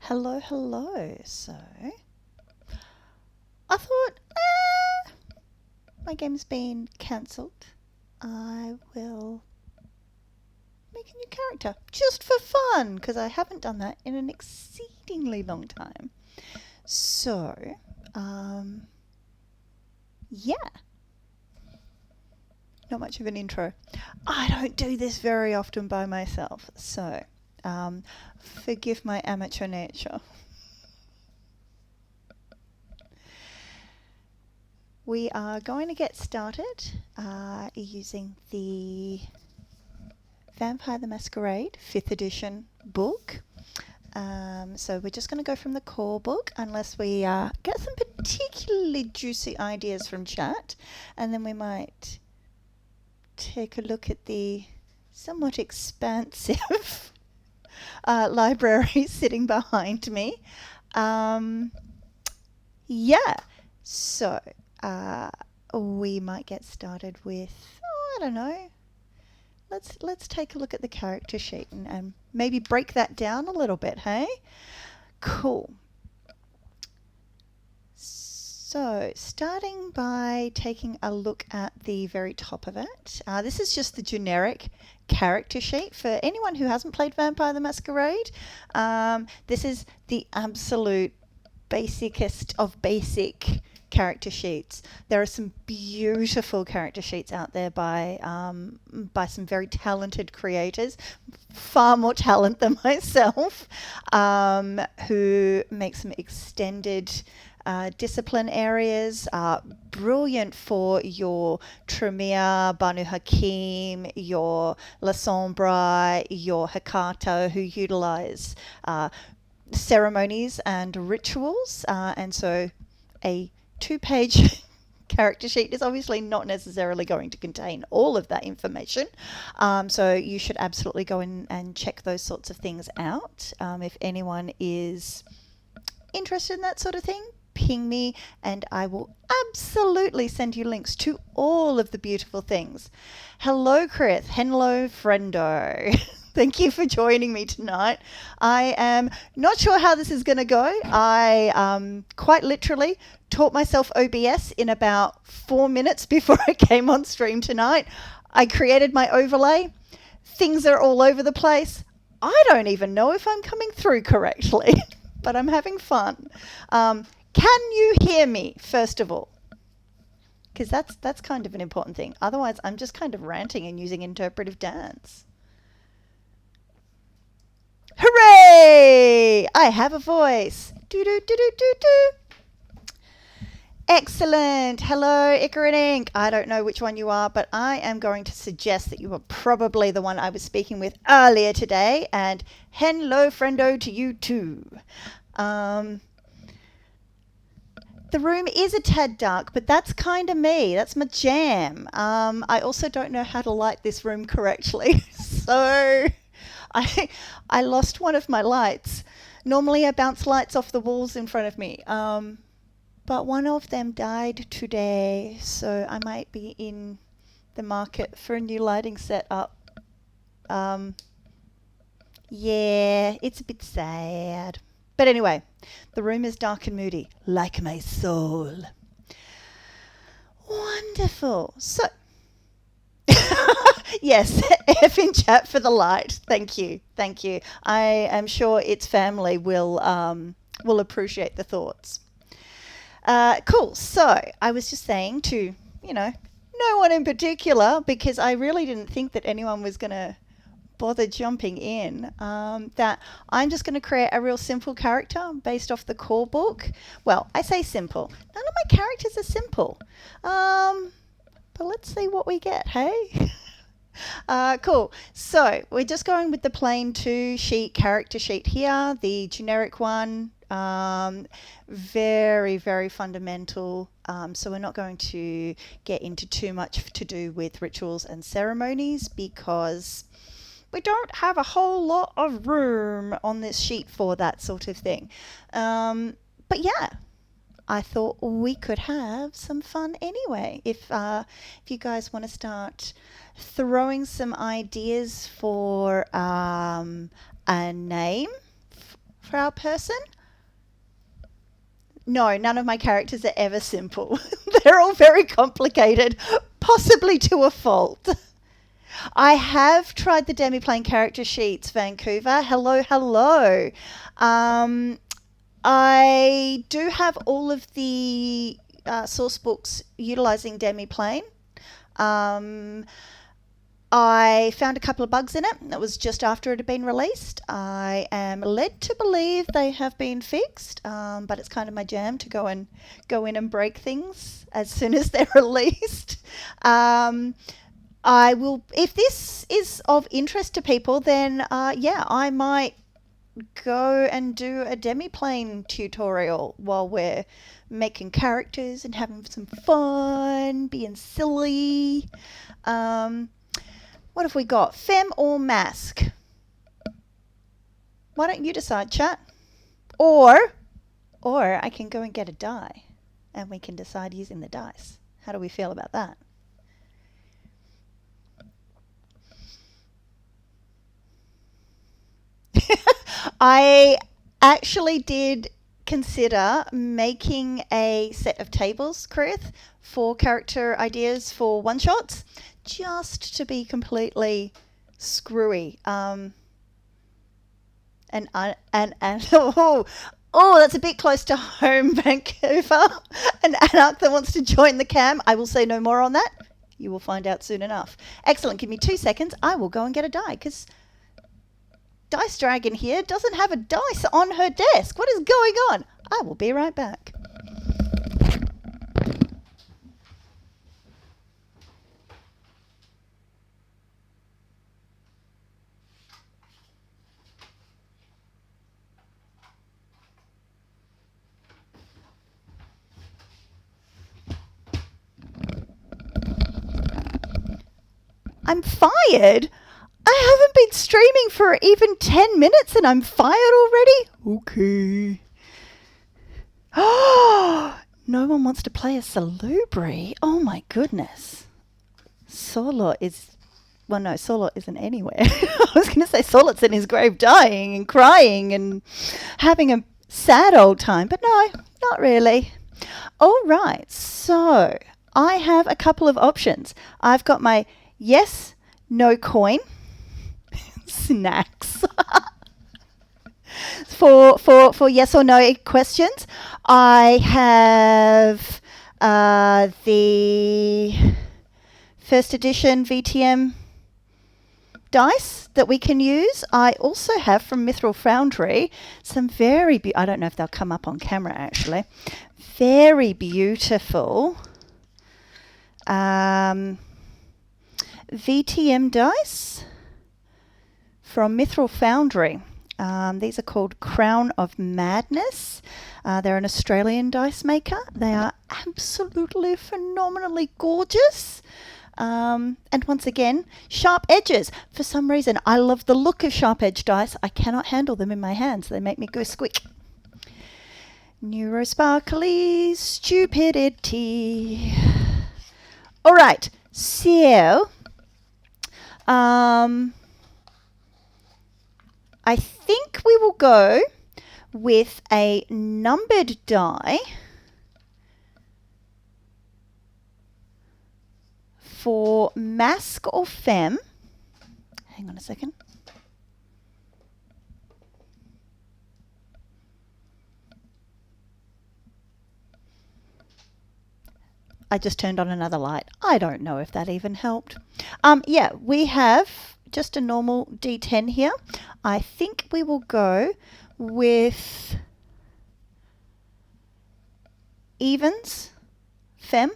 Hello, hello. So, I thought, my game's been cancelled. I will make a new character just for fun because I haven't done that in an exceedingly long time. So, um, yeah, not much of an intro. I don't do this very often by myself, so forgive my amateur nature. We are going to get started using the Vampire the Masquerade 5th edition book. So we're just going to go from the core book unless we get some particularly juicy ideas from chat, and then we might take a look at the somewhat expansive library sitting behind me. Yeah, so we might get started with, I don't know, let's take a look at the character sheet and maybe break that down a little bit, hey? Cool. So, starting by taking a look at the very top of it, this is just the generic character sheet for anyone who hasn't played Vampire the Masquerade. This is the absolute basicest of basic character sheets. There are some beautiful character sheets out there by some very talented creators, far more talent than myself, who make some extended discipline areas, brilliant for your Tremere, Banu Hakim, your La Sombra, your Hakato, who utilize ceremonies and rituals. And so a 2-page character sheet is obviously not necessarily going to contain all of that information. So you should absolutely go in and check those sorts of things out. If anyone is interested in that sort of thing, ping me and I will absolutely send you links to all of the beautiful things. Hello, Chris. Hello, friendo. Thank you for joining me tonight. I am not sure how this is going to go. I quite literally taught myself OBS in about 4 minutes before I came on stream tonight. I created my overlay. Things are all over the place. I don't even know if I'm coming through correctly, but I'm having fun. Can you hear me, first of all? Because that's kind of an important thing. Otherwise, I'm just kind of ranting and using interpretive dance. Hooray! I have a voice. Do do do do do do. Excellent. Hello, Icarid Inc. I don't know which one you are, but I am going to suggest that you are probably the one I was speaking with earlier today. And hello, friendo, to you too. The room is a tad dark, but that's kind of me. That's my jam. I also don't know how to light this room correctly. So I lost one of my lights. Normally I bounce lights off the walls in front of me. But one of them died today, so I might be in the market for a new lighting setup. Yeah, it's a bit sad. But anyway, the room is dark and moody, like my soul. Wonderful. So, yes, F in chat for the light. Thank you. Thank you. I am sure its family will appreciate the thoughts. Cool. So, I was just saying to, no one in particular, because I really didn't think that anyone was going to bother jumping in, that I'm just going to create a real simple character based off the core book. Well, I say simple. None of my characters are simple. But let's see what we get, hey? Cool. So we're just going with the plain 2-sheet character sheet here, the generic one. Very, very fundamental. So we're not going to get into too much to do with rituals and ceremonies because we don't have a whole lot of room on this sheet for that sort of thing. But yeah, I thought we could have some fun anyway. If you guys want to start throwing some ideas for a name for our person? No, none of my characters are ever simple. They're all very complicated, possibly to a fault. I have tried the Demiplane character sheets, Vancouver. Hello, hello. I do have all of the source books utilizing Demiplane. I found a couple of bugs in it. That was just after it had been released. I am led to believe they have been fixed, but it's kind of my jam to go in and break things as soon as they're released. I will, if this is of interest to people, then I might go and do a Demiplane tutorial while we're making characters and having some fun, being silly. What have we got? Femme or mask? Why don't you decide, chat? Or I can go and get a die and we can decide using the dice. How do we feel about that? I actually did consider making a set of tables, Karith, for character ideas for one-shots, just to be completely screwy. And oh, that's a bit close to home, Vancouver. An Anarch that wants to join the cam. I will say no more on that. You will find out soon enough. Excellent. Give me 2 seconds. I will go and get a die because Dice Dragon here doesn't have a dice on her desk. What is going on? I will be right back. I'm fired? I haven't been streaming for even 10 minutes and I'm fired already? Okay. Oh, no one wants to play a Salubri. Oh my goodness. Sorlot isn't anywhere. I was going to say Sorlot's in his grave dying and crying and having a sad old time, but no, not really. All right, so I have a couple of options. I've got my yes, no coin. Snacks. for yes or no questions. I have the first edition VTM dice that we can use. I also have from Mithril Foundry some very I don't know if they'll come up on camera actually. Very beautiful VTM dice from Mithril Foundry. These are called Crown of Madness. They're an Australian dice maker. They are absolutely phenomenally gorgeous. And once again, sharp edges. For some reason, I love the look of sharp edge dice. I cannot handle them in my hands. They make me go squeak. Neurosparkly stupidity. All right. So, I think we will go with a numbered die for mask or femme. Hang on a second. I just turned on another light. I don't know if that even helped. Yeah, we have just a normal D10 here. I think we will go with evens, femme,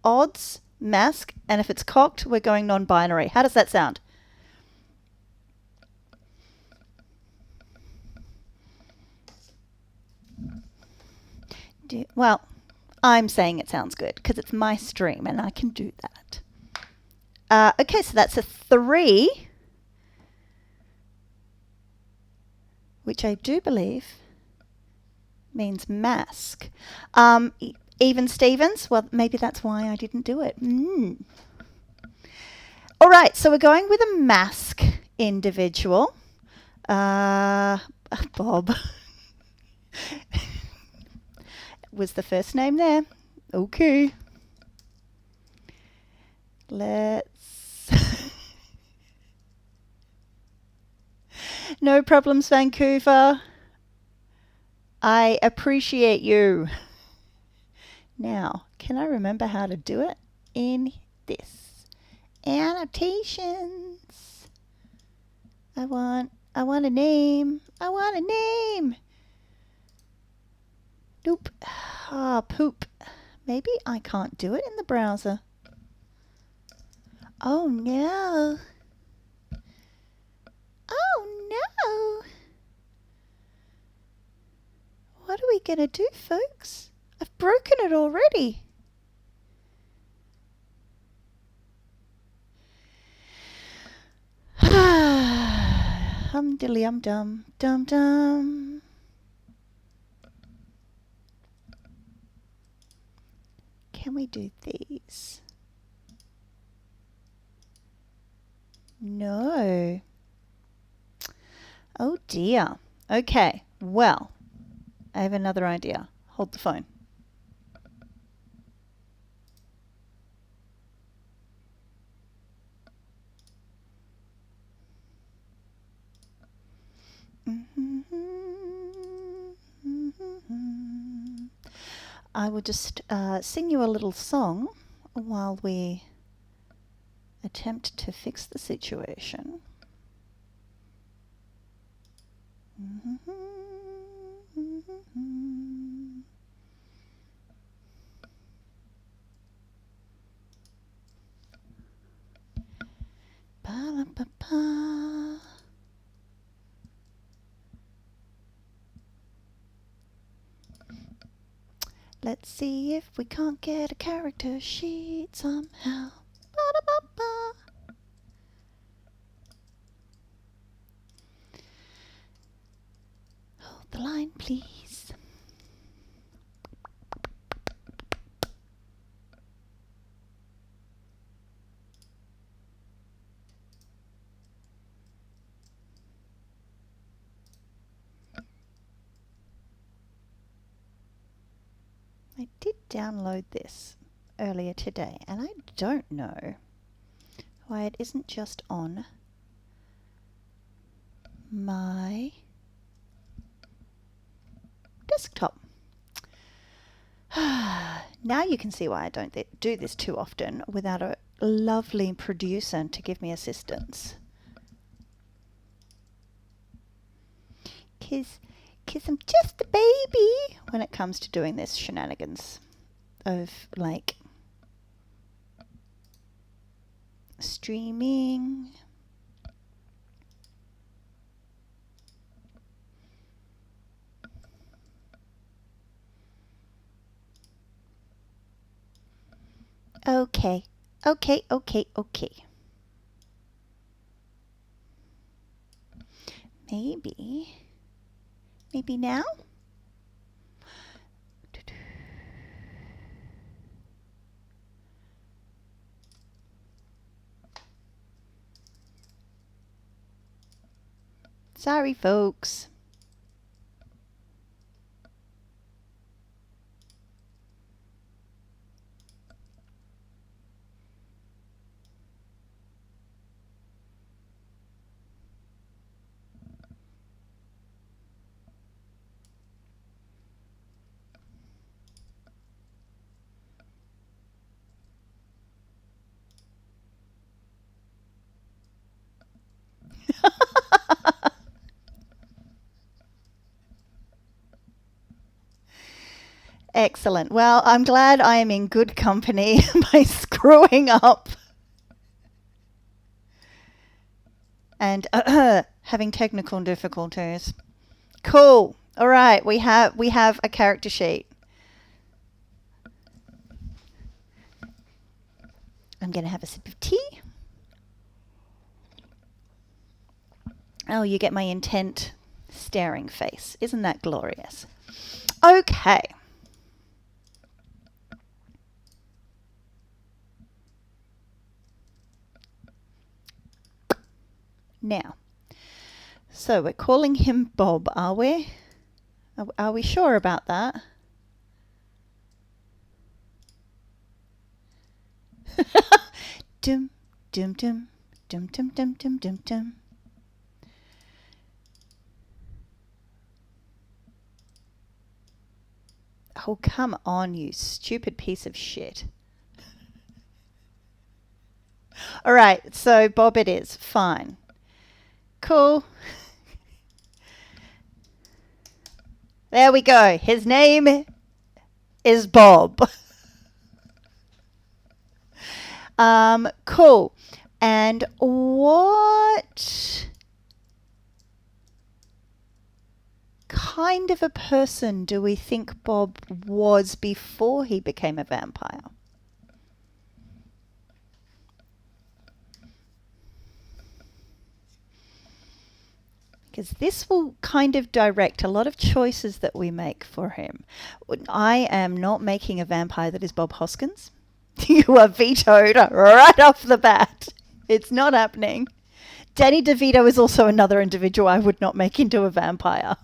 odds, mask, and if it's cocked, we're going non-binary. How does that sound? Well, I'm saying it sounds good because it's my stream and I can do that. Okay, so that's a 3, which I do believe means mask. Even Stevens, well, maybe that's why I didn't do it. All right, so we're going with a mask individual. Bob. Was the first name there? Okay. Let's... No problems, Vancouver. I appreciate you. Now, can I remember how to do it? In this. Annotations. I want a name. I want a name. Nope. Ah, poop. Maybe I can't do it in the browser. Oh no. Oh no. What are we gonna do, folks? I've broken it already. Hum dilly dum dum dum. Can we do these? No. Oh dear. Okay, well, I have another idea. Hold the phone. I will just sing you a little song while we attempt to fix the situation. Ba-da-ba-ba. Let's see if we can't get a character sheet somehow. Ba-da-ba-ba. Hold the line, please. I did download this earlier today, and I don't know why it isn't just on my desktop. Now you can see why I don't do this too often without a lovely producer to give me assistance. Because I'm just a baby when it comes to doing this shenanigans of like streaming. Okay. Maybe now? Sorry, folks. Excellent. Well, I'm glad I am in good company by screwing up and having technical difficulties. Cool. All right, we have a character sheet. I'm going to have a sip of tea. Oh, you get my intent staring face. Isn't that glorious? Okay. Now, So we're calling him Bob, are we? Are we sure about that? Dum, dum, dum, dum, dum, dum, dum, dum, dum. Oh, come on, you stupid piece of shit. All right, so Bob it is. Fine. Cool. There we go. His name is Bob. Cool. And what kind of a person do we think Bob was before he became a vampire? Because this will kind of direct a lot of choices that we make for him. I am not making a vampire that is Bob Hoskins. You are vetoed right off the bat. It's not happening. Danny DeVito is also another individual I would not make into a vampire.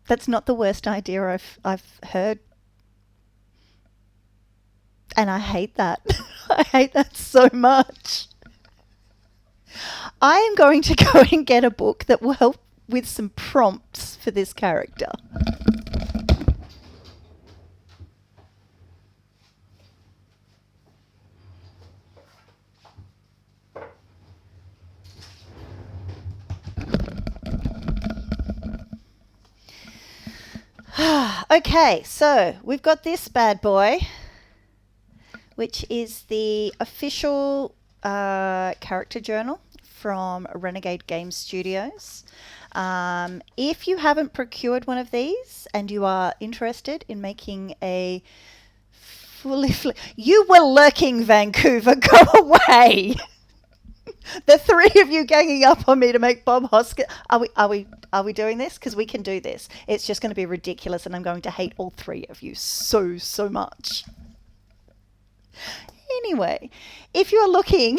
That's not the worst idea I've heard. And I hate that. I hate that so much. I am going to go and get a book that will help with some prompts for this character. Okay, so we've got this bad boy, which is the official character journal from Renegade Game Studios. If you haven't procured one of these and you are interested in making a you were lurking, Vancouver, go away. The three of you ganging up on me to make Bob Hoskins. Are we doing this? Because we can do this. It's just going to be ridiculous, and I'm going to hate all three of you so much. Anyway, if you're looking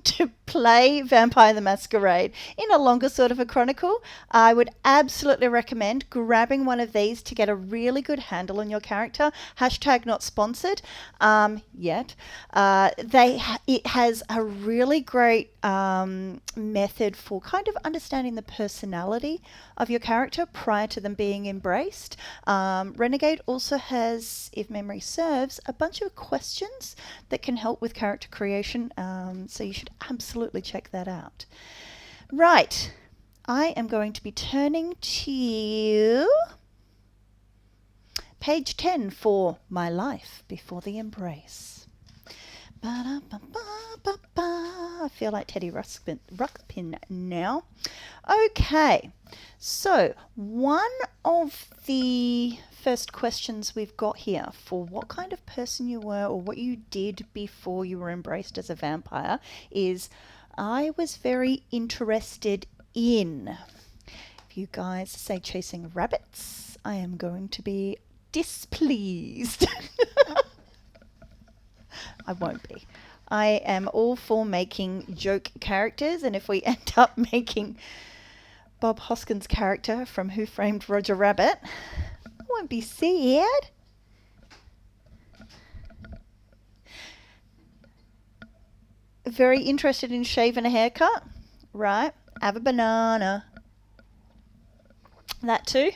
to play Vampire the Masquerade in a longer sort of a chronicle, I would absolutely recommend grabbing one of these to get a really good handle on your character. Hashtag not sponsored yet. It has a really great method for kind of understanding the personality of your character prior to them being embraced. Renegade also has, if memory serves, a bunch of questions that can help with character creation, so you should absolutely check that out. Right, I am going to be turning to page 10 for My Life Before the Embrace. I feel like Teddy Ruxpin now. Okay, so one of the first questions we've got here for what kind of person you were or what you did before you were embraced as a vampire is, I was very interested in. If you guys say chasing rabbits, I am going to be displeased. I won't be. I am all for making joke characters, and if we end up making Bob Hoskins' character from Who Framed Roger Rabbit, I won't be sad. Very interested in shaving a haircut? Right. Have a banana. That too.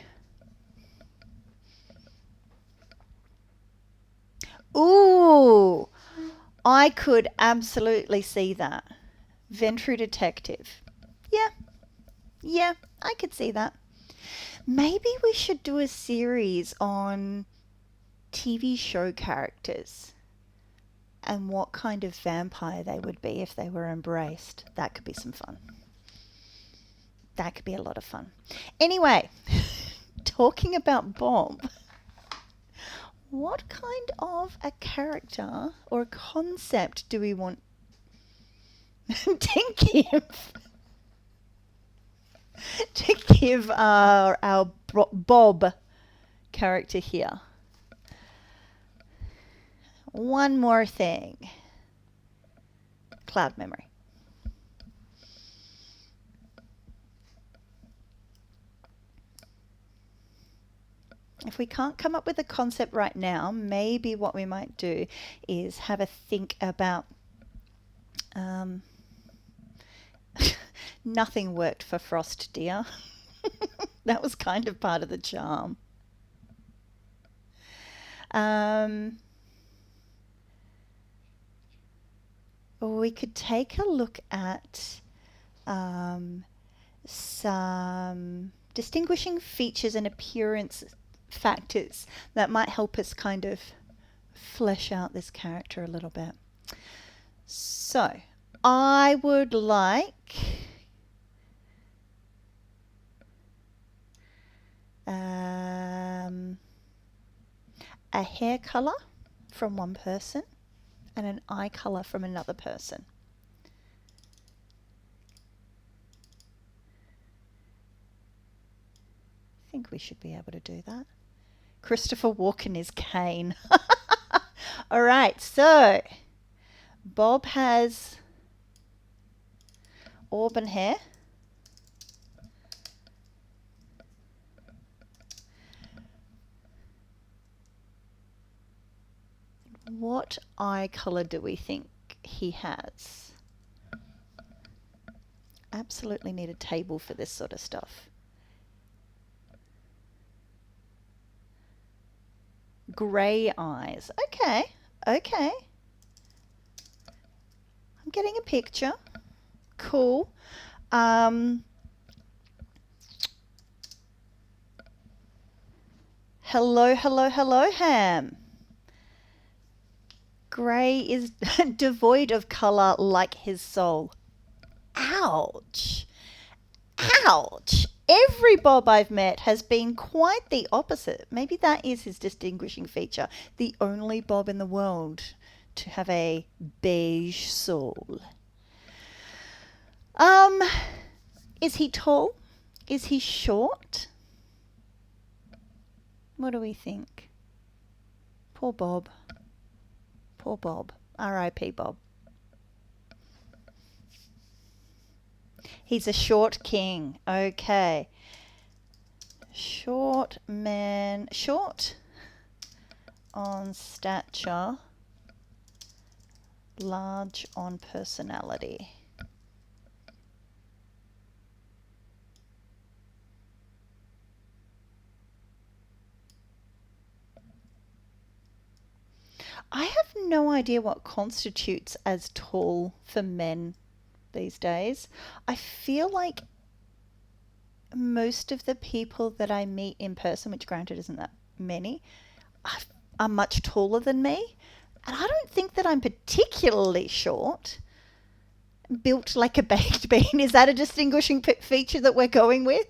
Ooh, I could absolutely see that. Ventru Detective. Yeah, I could see that. Maybe we should do a series on TV show characters and what kind of vampire they would be if they were embraced. That could be some fun. That could be a lot of fun. Anyway, talking about Bob, What kind of a character or a concept do we want to give our Bob character here? One more thing. Cloud memory. If we can't come up with a concept right now, maybe what we might do is have a think about nothing worked for Frost Deer. That was kind of part of the charm. We could take a look at some distinguishing features and appearance factors that might help us kind of flesh out this character a little bit. So, I would like a hair color from one person and an eye color from another person. I think we should be able to do that. Christopher Walken is Kane. All right, so Bob has auburn hair. What eye color do we think he has? Absolutely need a table for this sort of stuff. Grey eyes. Okay, okay. I'm getting a picture. Cool. Hello, hello, hello, Ham. Grey is devoid of colour like his soul. Ouch. Ouch. Every Bob I've met has been quite the opposite. Maybe that is his distinguishing feature. The only Bob in the world to have a beige soul. Is he tall? Is he short? What do we think? Poor Bob. Poor Bob. R.I.P. Bob. He's a short king. Okay. Short man. Short on stature. Large on personality. I have no idea what constitutes as tall for men these days. I feel like most of the people that I meet in person, which granted isn't that many, are much taller than me. And I don't think that I'm particularly short. Built like a baked bean. Is that a distinguishing feature that we're going with?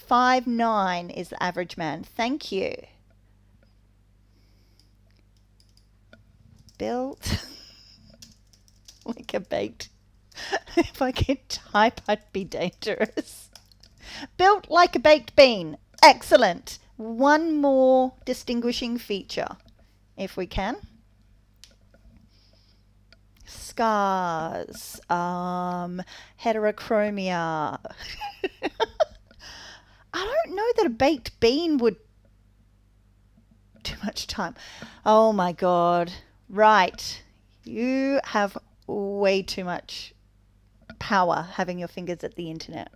5'9" is the average man. Thank you. Built like a baked. If I could type, I'd be dangerous. Built like a baked bean. Excellent. One more distinguishing feature, if we can. Scars. Heterochromia. I don't know that a baked bean would... Too much time. Oh my God. Right. You have way too much power having your fingers at the internet.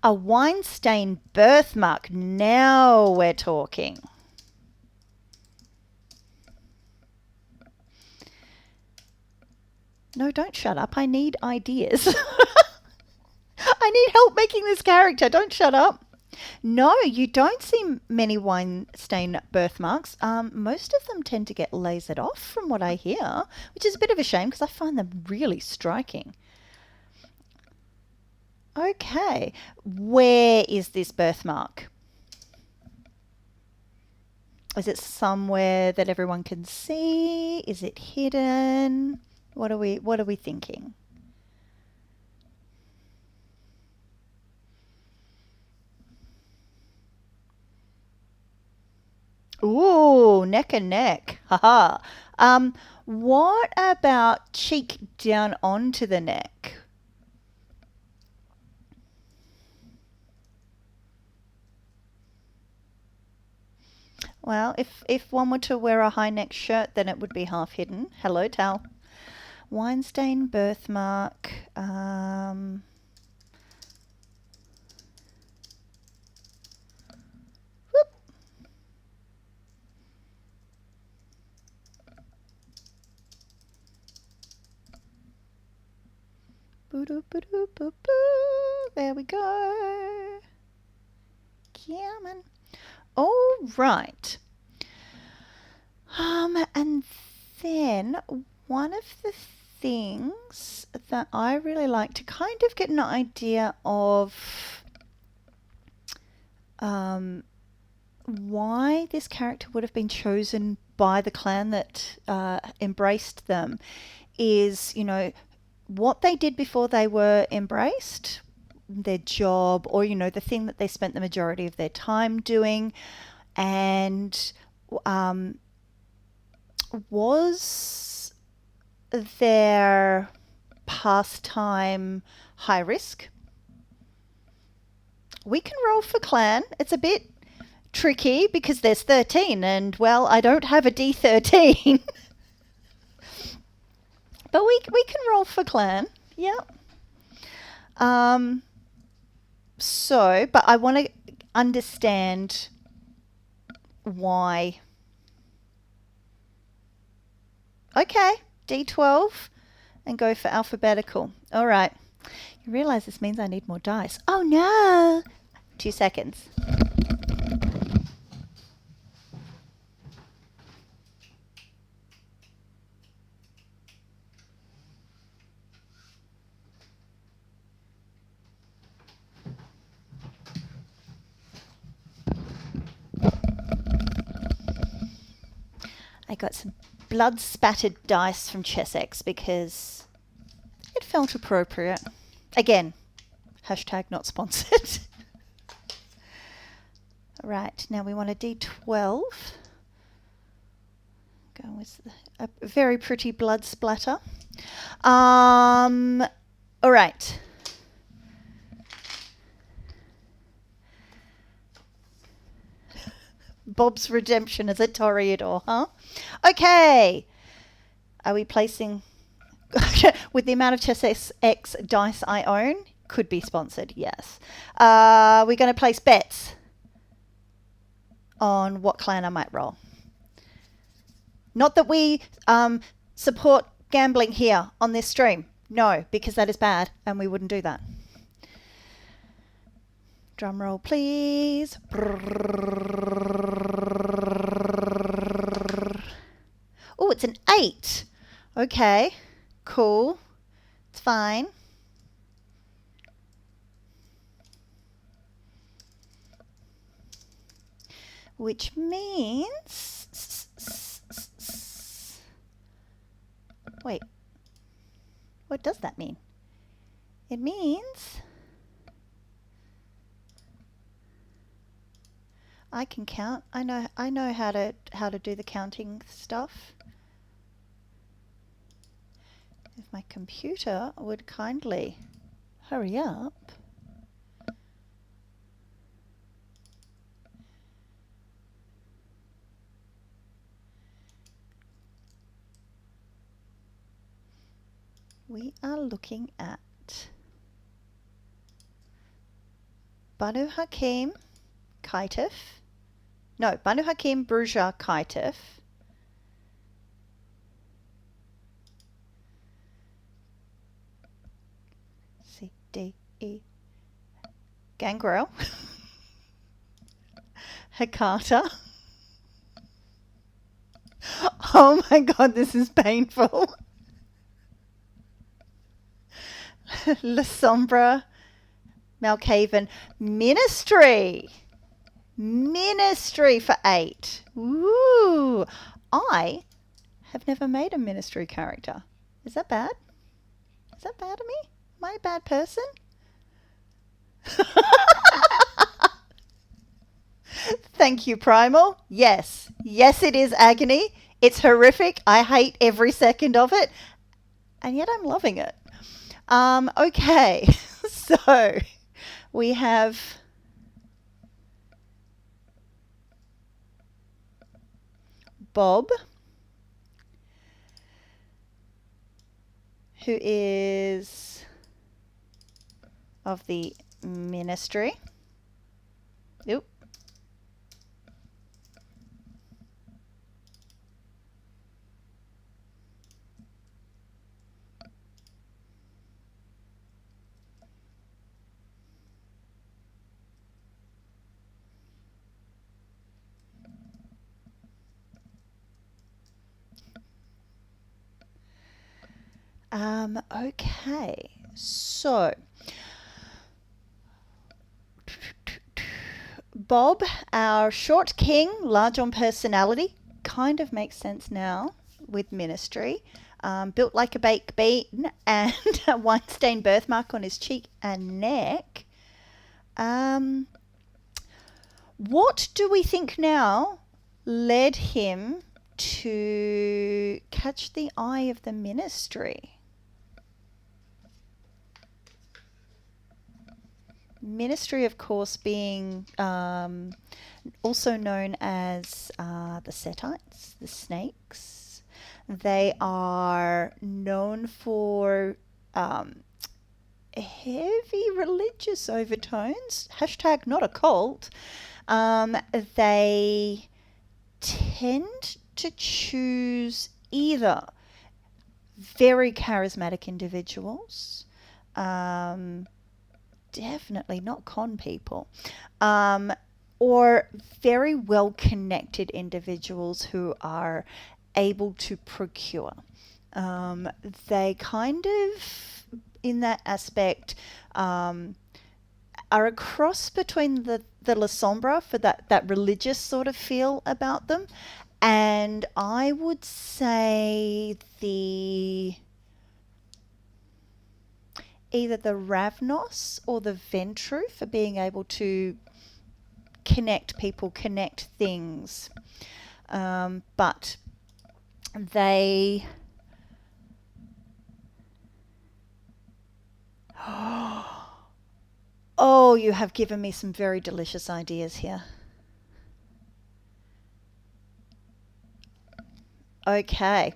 A Weinstein birthmark. Now we're talking. No, don't shut up. I need ideas. I need help making this character. Don't shut up. No, you don't see many Weinstein birthmarks. Most of them tend to get lasered off from what I hear, which is a bit of a shame because I find them really striking. Okay. Where is this birthmark? Is it somewhere that everyone can see? Is it hidden? What are we thinking? Ooh, neck and neck. Haha. What about cheek down onto the neck? Well, if one were to wear a high neck shirt, then it would be half hidden. Hello, Tal. Wine stain birthmark. Whoop. Boo-doo-boo-doo-boo-boo. There we go. Come on. All right. And then one of the things that I really like to kind of get an idea of why this character would have been chosen by the clan that embraced them is, what they did before they were embraced, their job, or, the thing that they spent the majority of their time doing, and was their pastime high risk? We can roll for clan. It's a bit tricky because there's 13 and, well, I don't have a D13. But we can roll for clan. Yeah. But I want to understand why. Okay, D12 and go for alphabetical. All right. You realize this means I need more dice. Oh no! 2 seconds. I got some blood spattered dice from Chessex because it felt appropriate. Again, hashtag not sponsored. Right, now we want a D12. Go with a very pretty blood splatter. All right. Bob's redemption as a Toreador, huh? Okay. Are we placing with the amount of Chess X dice I own? Could be sponsored, yes. We're going to place bets on what clan I might roll. Not that we support gambling here on this stream. No, because that is bad and we wouldn't do that. Drum roll, please. Oh, it's an 8. Okay, cool. It's fine. Which means... Wait. What does that mean? It means... I can count. I know how to do the counting stuff. If my computer would kindly hurry up. We are looking at Banu Hakim, Kaitef. No, Banu Hakim, Bruja, Kaitef. C, D, E. Gangrel. Hakata. Oh my god, this is painful. La Sombra, Malkavian Ministry. Ministry for 8. Ooh. I have never made a Ministry character. Is that bad? Is that bad of me? Am I a bad person? Thank you, Primal. Yes. Yes, it is agony. It's horrific. I hate every second of it. And yet I'm loving it. Okay. So we have Bob, who is of the Ministry. Oop. Okay, so Bob, our short king, large on personality, kind of makes sense now with Ministry. Built like a baked bean and a wine-stained birthmark on his cheek and neck. What do we think now led him to catch the eye of the Ministry? Ministry, of course, being also known as the Setites, the snakes. They are known for heavy religious overtones. Hashtag not a cult. They tend to choose either very charismatic individuals, definitely not con people, or very well connected individuals who are able to procure. They kind of, in that aspect, are a cross between the La Sombra for that religious sort of feel about them, and I would say either the Ravnos or the Ventru for being able to connect people, connect things. But they... Oh, you have given me some very delicious ideas here. Okay.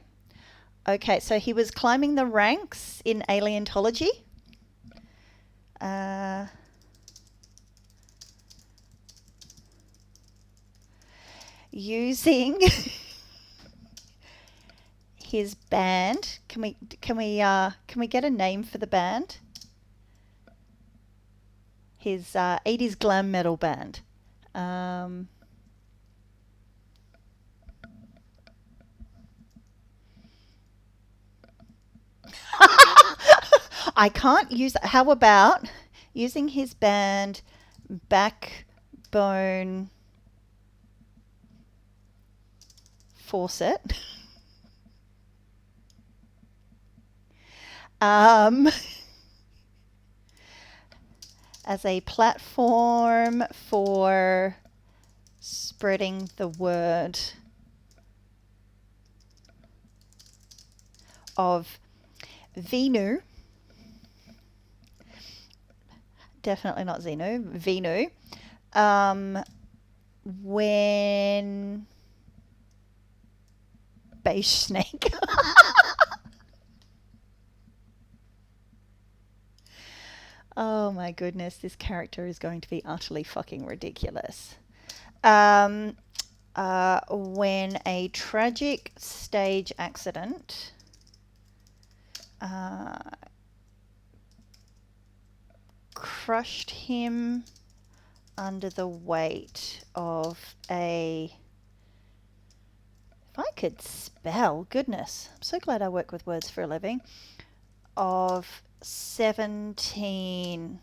Okay, so he was climbing the ranks in Alientology. Using his band. Can we get a name for the band? His 80s glam metal band. I can't use that. How about using his band Backbone Faucet? As a platform for spreading the word of Venu. Definitely not Xenu, Venu. When beige snake. Oh my goodness, this character is going to be utterly fucking ridiculous. When a tragic stage accident crushed him under the weight of a... If I could spell, goodness, I'm so glad I work with words for a living, of 17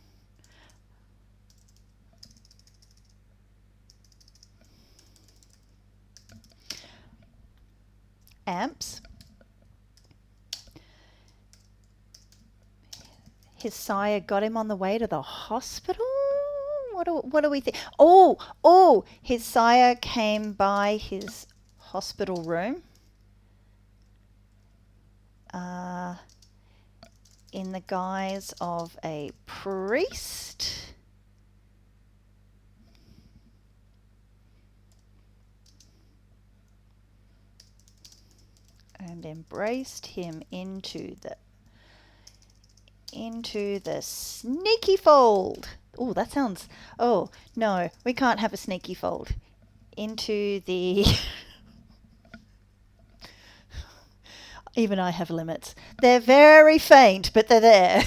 amps. His sire got him on the way to the hospital. What do we think? Oh, his sire came by his hospital room in the guise of a priest. And embraced him into the sneaky fold. Oh, that sounds... Oh, no, we can't have a sneaky fold. Into the... Even I have limits. They're very faint, but they're there.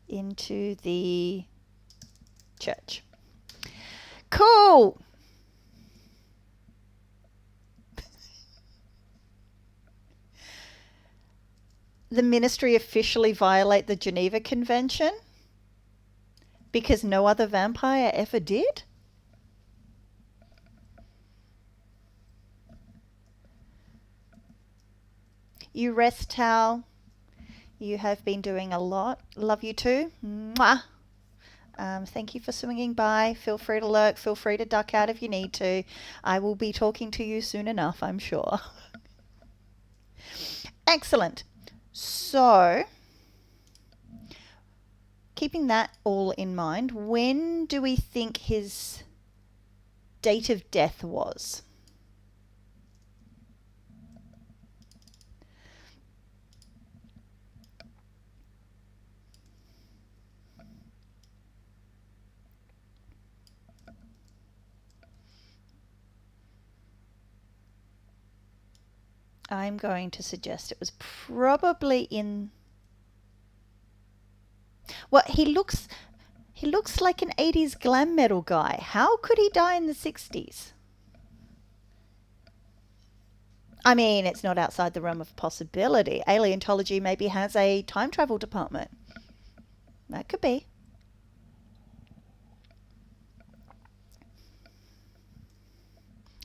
Into the church. Cool. The ministry officially violate the Geneva Convention because no other vampire ever did? You rest, Tal. You have been doing a lot. Love you too. Mwah. Thank you for swinging by. Feel free to lurk. Feel free to duck out if you need to. I will be talking to you soon enough, I'm sure. Excellent. So, keeping that all in mind, when do we think his date of death was? I'm going to suggest it was probably in... Well, he looks like an 80s glam metal guy. How could he die in the 60s? I mean, it's not outside the realm of possibility. Aleontology maybe has a time travel department. That could be.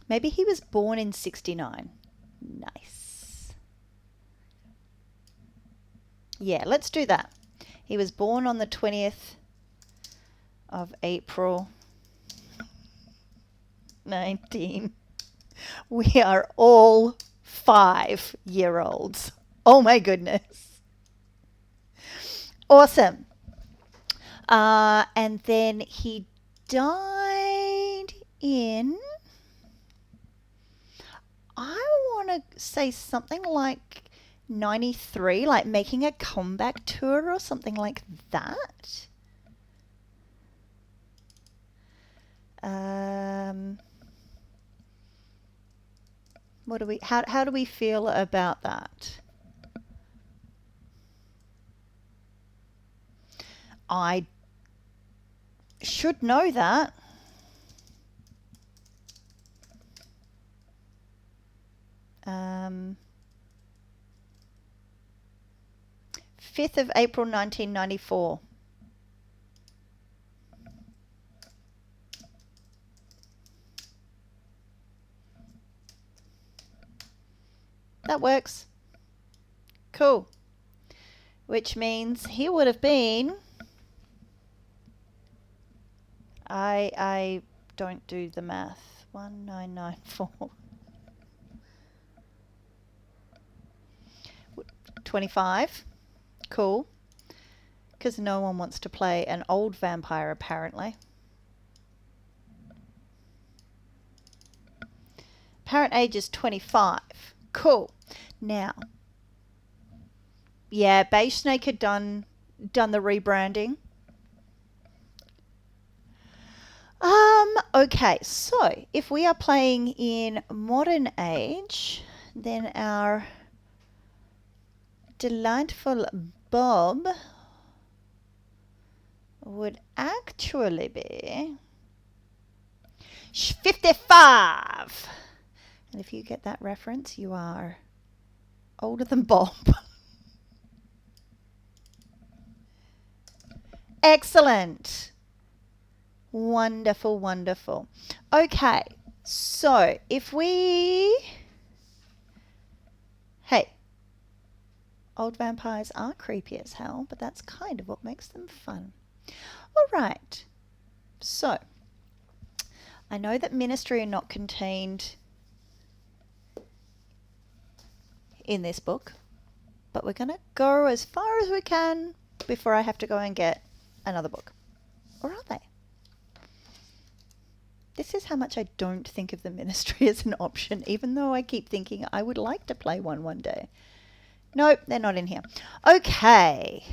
Maybe he was born in 69. Nice. Yeah, let's do that. He was born on the 20th of April, 19. We are all 5-year-olds. Oh my goodness. Awesome. And then he died in... I want to say something like 93, like making a comeback tour or something like that. How do we feel about that? I should know that. Um, 5th of April 1994. That works. Cool. Which means he would have been... I don't do the math. 1994. 25. Cool. Because no one wants to play an old vampire, apparently. Apparent age is 25. Cool. Now, yeah, Beige Snake had done the rebranding. Okay, so if we are playing in modern age, then our delightful Bob would actually be 55. And if you get that reference, you are older than Bob. Excellent. Wonderful, wonderful. Okay, So if we... Hey, old vampires are creepy as hell, but that's kind of what makes them fun. All right. So I know that Ministry are not contained in this book, but we're going to go as far as we can before I have to go and get another book. Or are they? This is how much I don't think of the Ministry as an option, even though I keep thinking I would like to play one day. Nope, they're not in here. Okay.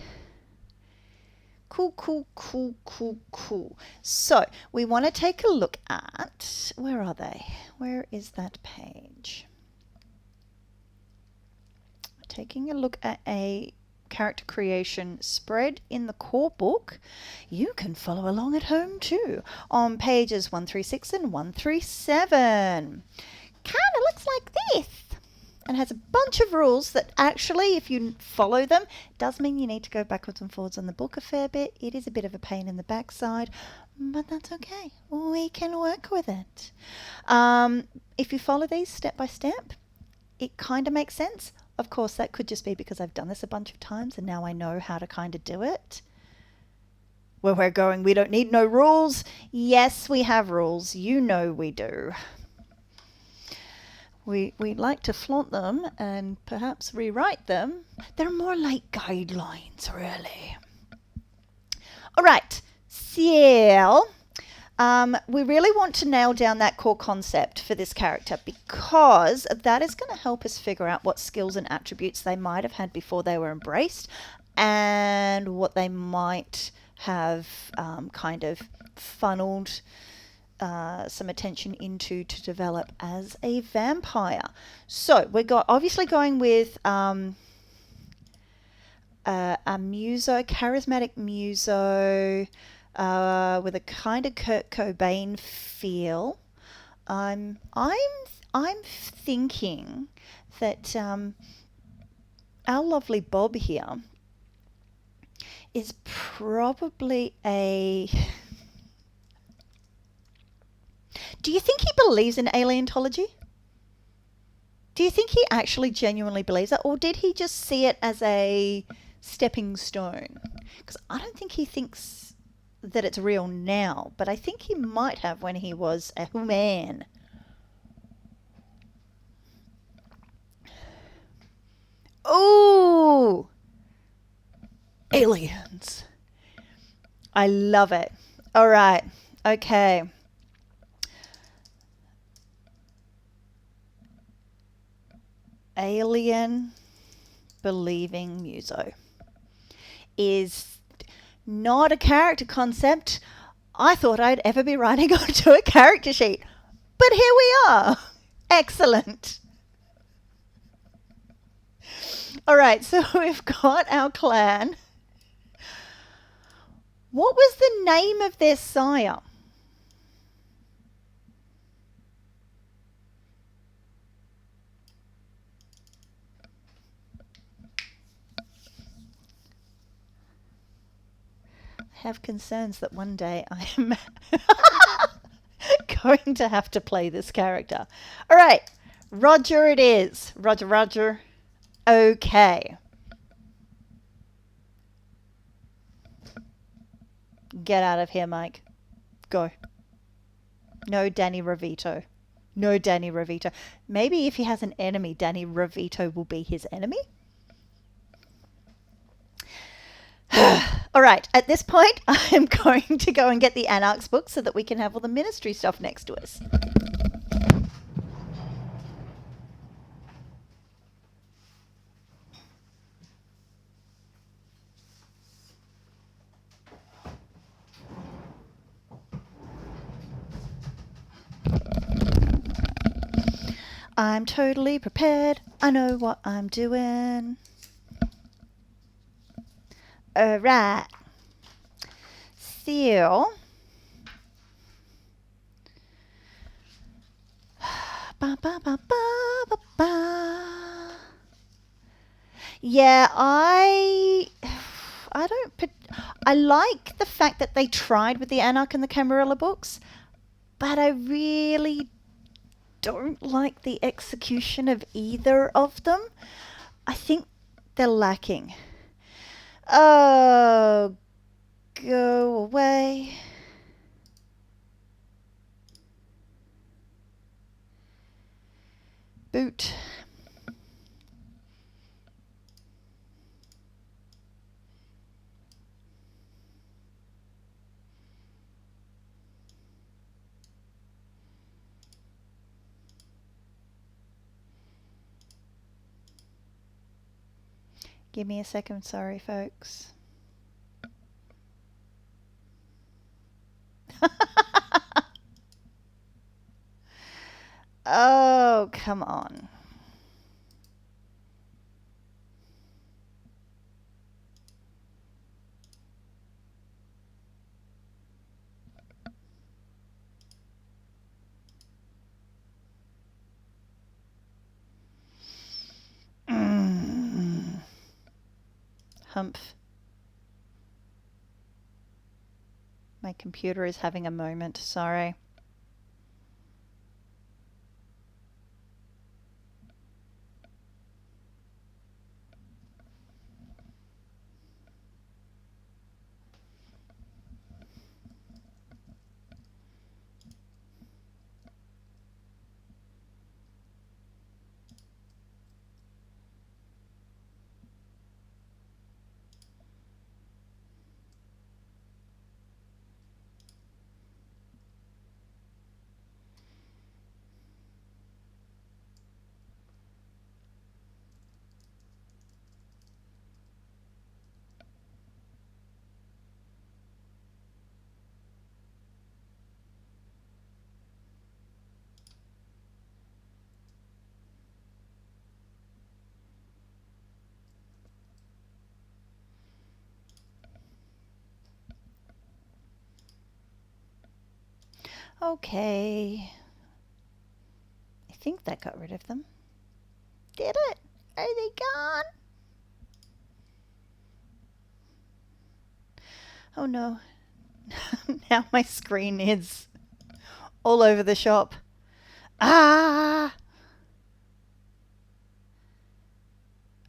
Cool. So we want to take a look at, where are they? Where is that page? Taking a look at a character creation spread in the core book. You can follow along at home too on pages 136 and 137. Kind of looks like this and has a bunch of rules that actually, if you follow them, does mean you need to go backwards and forwards on the book a fair bit. It is a bit of a pain in the backside, but that's okay. We can work with it. If you follow these step by step, it kind of makes sense. Of course, that could just be because I've done this a bunch of times and now I know how to kind of do it. Where we're going, we don't need no rules. Yes, we have rules. You know we do. We like to flaunt them and perhaps rewrite them. They're more like guidelines, really. All right, so we really want to nail down that core concept for this character because that is going to help us figure out what skills and attributes they might have had before they were embraced and what they might have kind of funneled some attention into to develop as a vampire. So we're obviously going with a muso, charismatic muso, with a kind of Kurt Cobain feel. I'm thinking that our lovely Bob here is probably a... Do you think he believes in Alientology? Do you think he actually genuinely believes it, or did he just see it as a stepping stone? Because I don't think he thinks that it's real now, but I think he might have when he was a human. Oh, aliens. I love it. All right. Okay. Alien believing muso is not a character concept I thought I'd ever be writing onto a character sheet. But here we are. Excellent. All right, so we've got our clan. What was the name of their sire? Have concerns that one day I am going to have to play this character. All right, Roger it is. Roger. Okay. Get out of here, Mike. Go. No Danny Ravito. No Danny Ravito. Maybe if he has an enemy, Danny Ravito will be his enemy? All right, at this point, I'm going to go and get the Anarchs book so that we can have all the Ministry stuff next to us. I'm totally prepared. I know what I'm doing. All right. So, yeah, I like the fact that they tried with the Anarch and the Camarilla books, but I really don't like the execution of either of them. I think they're lacking. Oh, go away. Boot. Give me a second, sorry folks. Oh, come on. Humph. My computer is having a moment, sorry. Okay. I think that got rid of them. Did it? Are they gone? Oh no. Now my screen is all over the shop. Ah!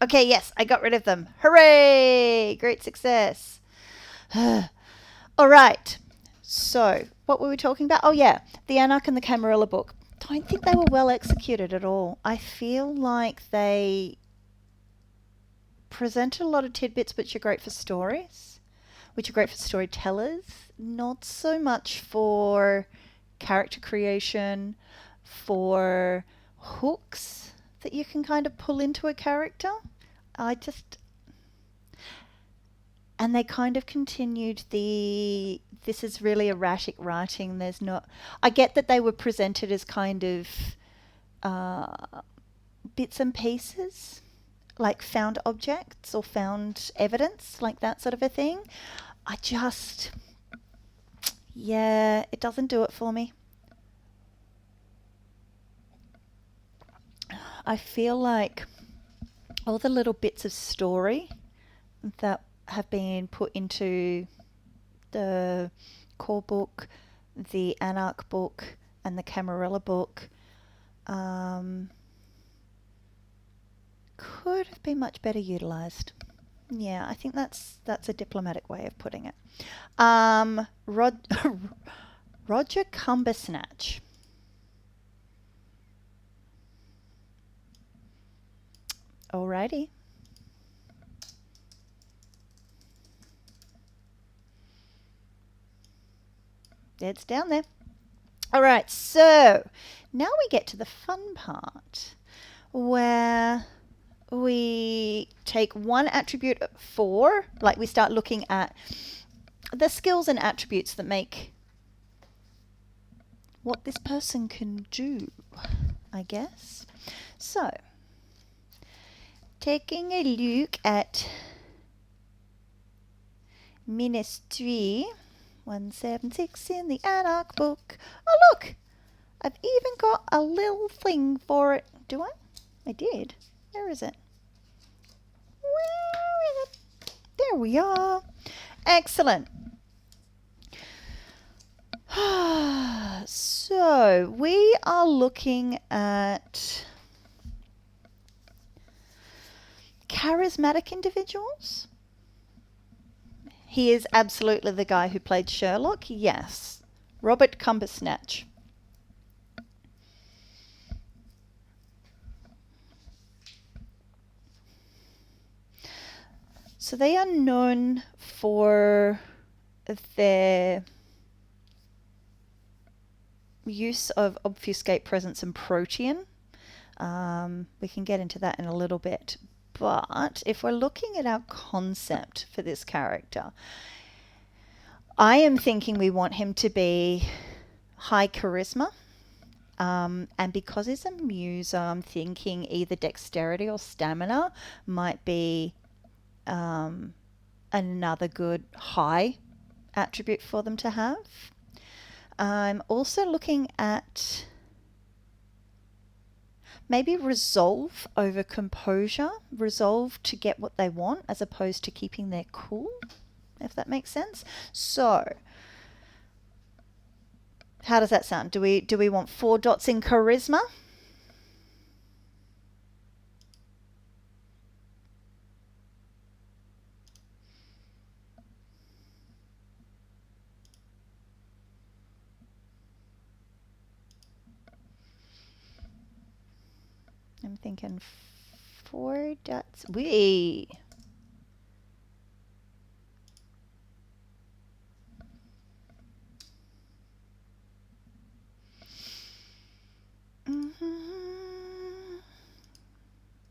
Okay, yes, I got rid of them. Hooray! Great success. All right. So, what were we talking about? Oh, yeah, the Anarch and the Camarilla book. Don't think they were well executed at all. I feel like they presented a lot of tidbits which are great for stories, which are great for storytellers, not so much for character creation, for hooks that you can kind of pull into a character. And they kind of continued this is really erratic writing. There's not, I get that they were presented as kind of bits and pieces, like found objects or found evidence, like that sort of a thing. Yeah, it doesn't do it for me. I feel like all the little bits of story that have been put into the core book, the Anarch book, and the Camarilla book could have been much better utilised. Yeah, I think that's a diplomatic way of putting it. Roger Cumbersnatch. Alrighty. It's down there. All right, so now we get to the fun part where we take one attribute of 4, like we start looking at the skills and attributes that make what this person can do, I guess. So, taking a look at Ministry 176 in the Anarch book. Oh, look! I've even got a little thing for it. Do I? I did. Where is it? Where is it? There we are. Excellent. So, So we are looking at charismatic individuals. He is absolutely the guy who played Sherlock. Yes. Robert Cumbersnatch. So they are known for their use of obfuscate, presence, and protean. We can get into that in a little bit. But if we're looking at our concept for this character, I am thinking we want him to be high charisma. And because he's a muser, I'm thinking either dexterity or stamina might be another good high attribute for them to have. I'm also looking at maybe resolve over composure. Resolve to get what they want as opposed to keeping their cool, if that makes sense. So how does that sound? Do we want 4 dots in charisma? I'm thinking 4 dots. Wee.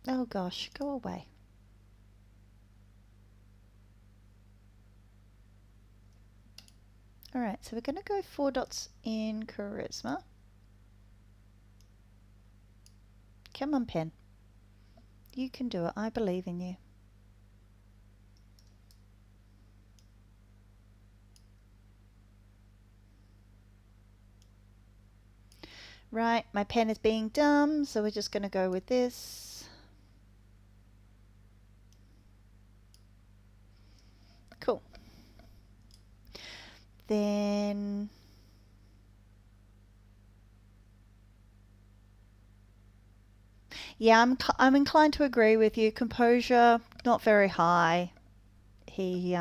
Oh gosh, go away. All right, so we're going to go 4 dots in charisma. Come on, pen. You can do it. I believe in you. Right, my pen is being dumb, so we're just going to go with this. Cool. Then yeah, I'm inclined to agree with you. Composure, not very high. He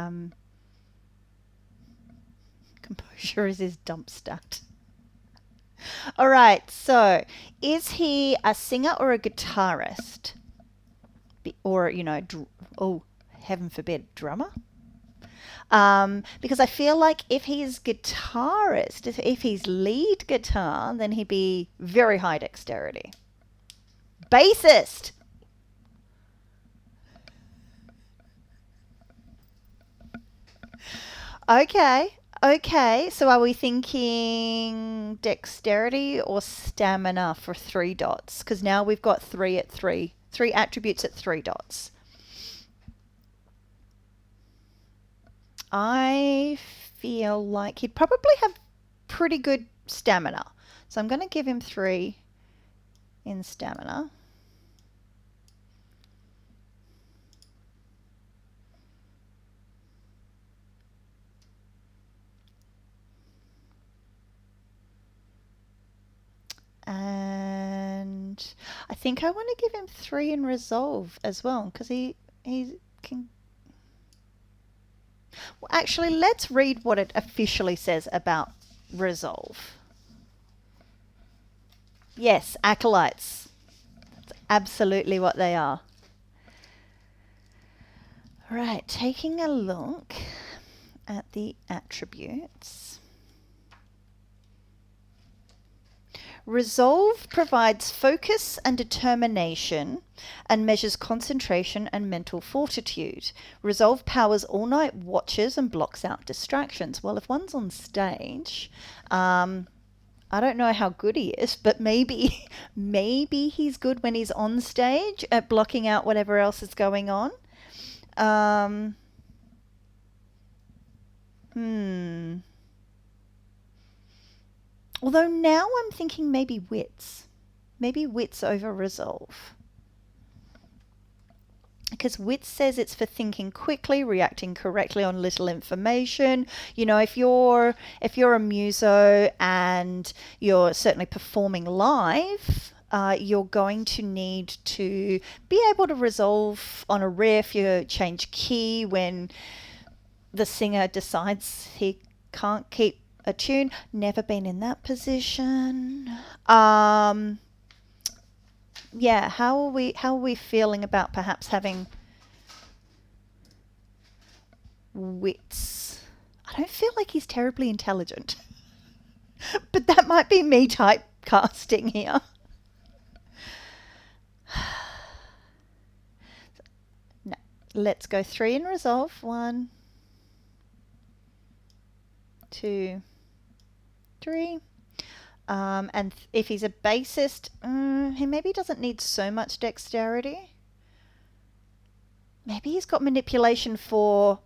composure is his dump stat. All right, so is he a singer or a guitarist? Or, you know, oh, heaven forbid, drummer? Because I feel like if he's guitarist, if he's lead guitar, then he'd be very high dexterity. Bassist! Okay. Okay, so are we thinking dexterity or stamina for 3 dots? Because now we've got 3 at 3 attributes at 3 dots. I feel like he'd probably have pretty good stamina. So I'm going to give him 3 in stamina. And I think I want to give him 3 in resolve as well, because he can. Well, actually, let's read what it officially says about resolve. Yes, acolytes. That's absolutely what they are. Right, taking a look at the attributes. Resolve provides focus and determination and measures concentration and mental fortitude. Resolve powers all night watches and blocks out distractions. Well, if one's on stage, I don't know how good he is, but maybe he's good when he's on stage at blocking out whatever else is going on. Although now I'm thinking maybe wits. Maybe wits over resolve. because wit says it's for thinking quickly, reacting correctly on little information. You know, if you're a muso and you're certainly performing live, you're going to need to be able to resolve on a riff, you change key when the singer decides he can't keep a tune. Never been in that position. Yeah, how are we feeling about perhaps having wits? I don't feel like he's terribly intelligent. But that might be me typecasting here. No. Let's go 3 in resolve. 1, 2, 3. And if he's a bassist, he maybe doesn't need so much dexterity. Maybe he's got manipulation for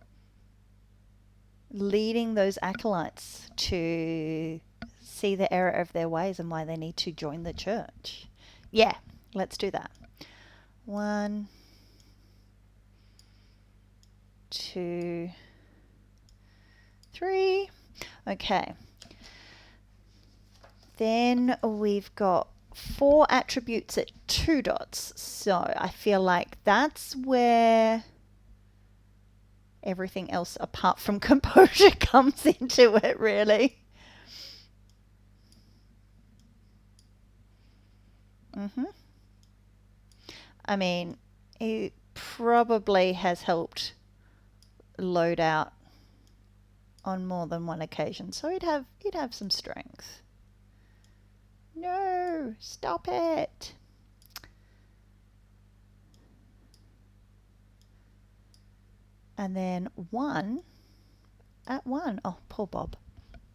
leading those acolytes to see the error of their ways and why they need to join the church. Yeah, let's do that. 1, 2, 3. Okay. Then we've got 4 attributes at 2 dots. So I feel like that's where everything else apart from composure comes into it, really. I mean, it probably has helped load out on more than one occasion, so he'd have some strength. No, stop it. And then 1 at 1. Oh, poor Bob.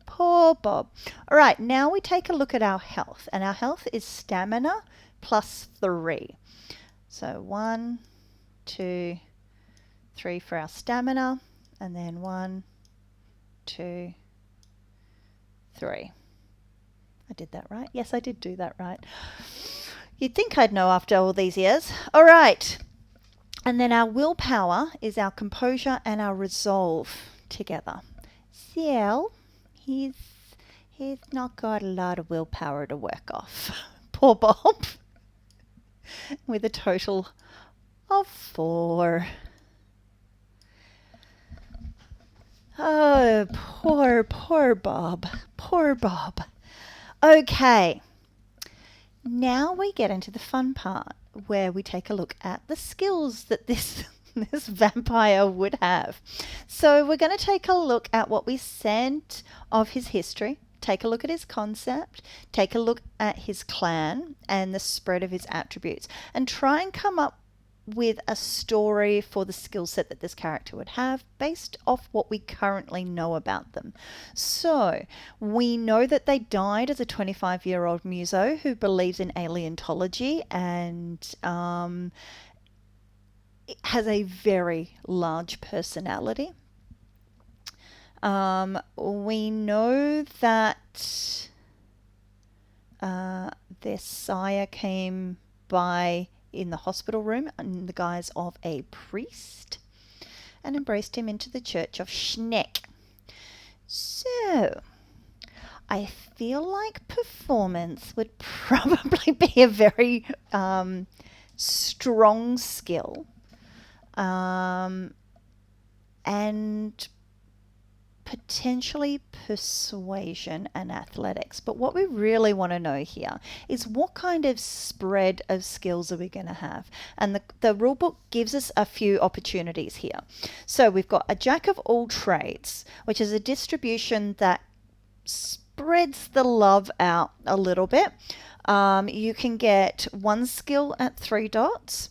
Poor Bob. All right, now we take a look at our health, and our health is stamina plus 3. So 1, 2, 3 for our stamina, and then 1, 2, 3. I did that right? Yes, I did do that right. You'd think I'd know after all these years. All right. And then our willpower is our composure and our resolve together. Ciel, he's not got a lot of willpower to work off. Poor Bob. With a total of 4. Oh, poor Bob. Poor Bob. Okay. Now we get into the fun part where we take a look at the skills that this vampire would have. So we're going to take a look at what we sent of his history, take a look at his concept, take a look at his clan and the spread of his attributes, and try and come up with a story for the skill set that this character would have based off what we currently know about them. So we know that they died as a 25-year-old muso who believes in Alientology and has a very large personality. We know that their sire came by in the hospital room in the guise of a priest and embraced him into the church of Schneck. So, I feel like performance would probably be a very strong skill, and potentially persuasion and athletics. But what we really want to know here is what kind of spread of skills are we going to have? And the rule book gives us a few opportunities here. So we've got a jack of all trades, which is a distribution that spreads the love out a little bit. You can get 1 skill at 3 dots.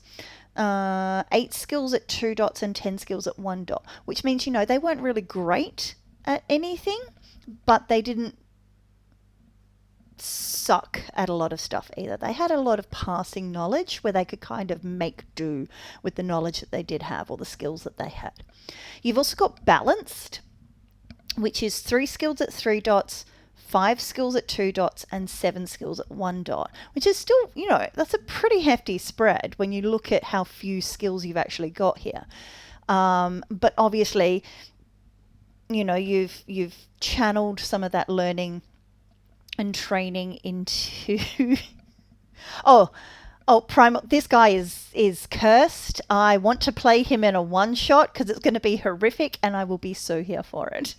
8 skills at 2 dots and 10 skills at 1 dot, which means, you know, they weren't really great at anything, but they didn't suck at a lot of stuff either. They had a lot of passing knowledge where they could kind of make do with the knowledge that they did have or the skills that they had. You've also got balanced, which is 3 skills at 3 dots, 5 skills at 2 dots, and 7 skills at 1 dot, which is still, that's a pretty hefty spread when you look at how few skills you've actually got here. But obviously, you've channeled some of that learning and training into Primal. This guy is cursed. I want to play him in a one shot because it's going to be horrific, and I will be so here for it.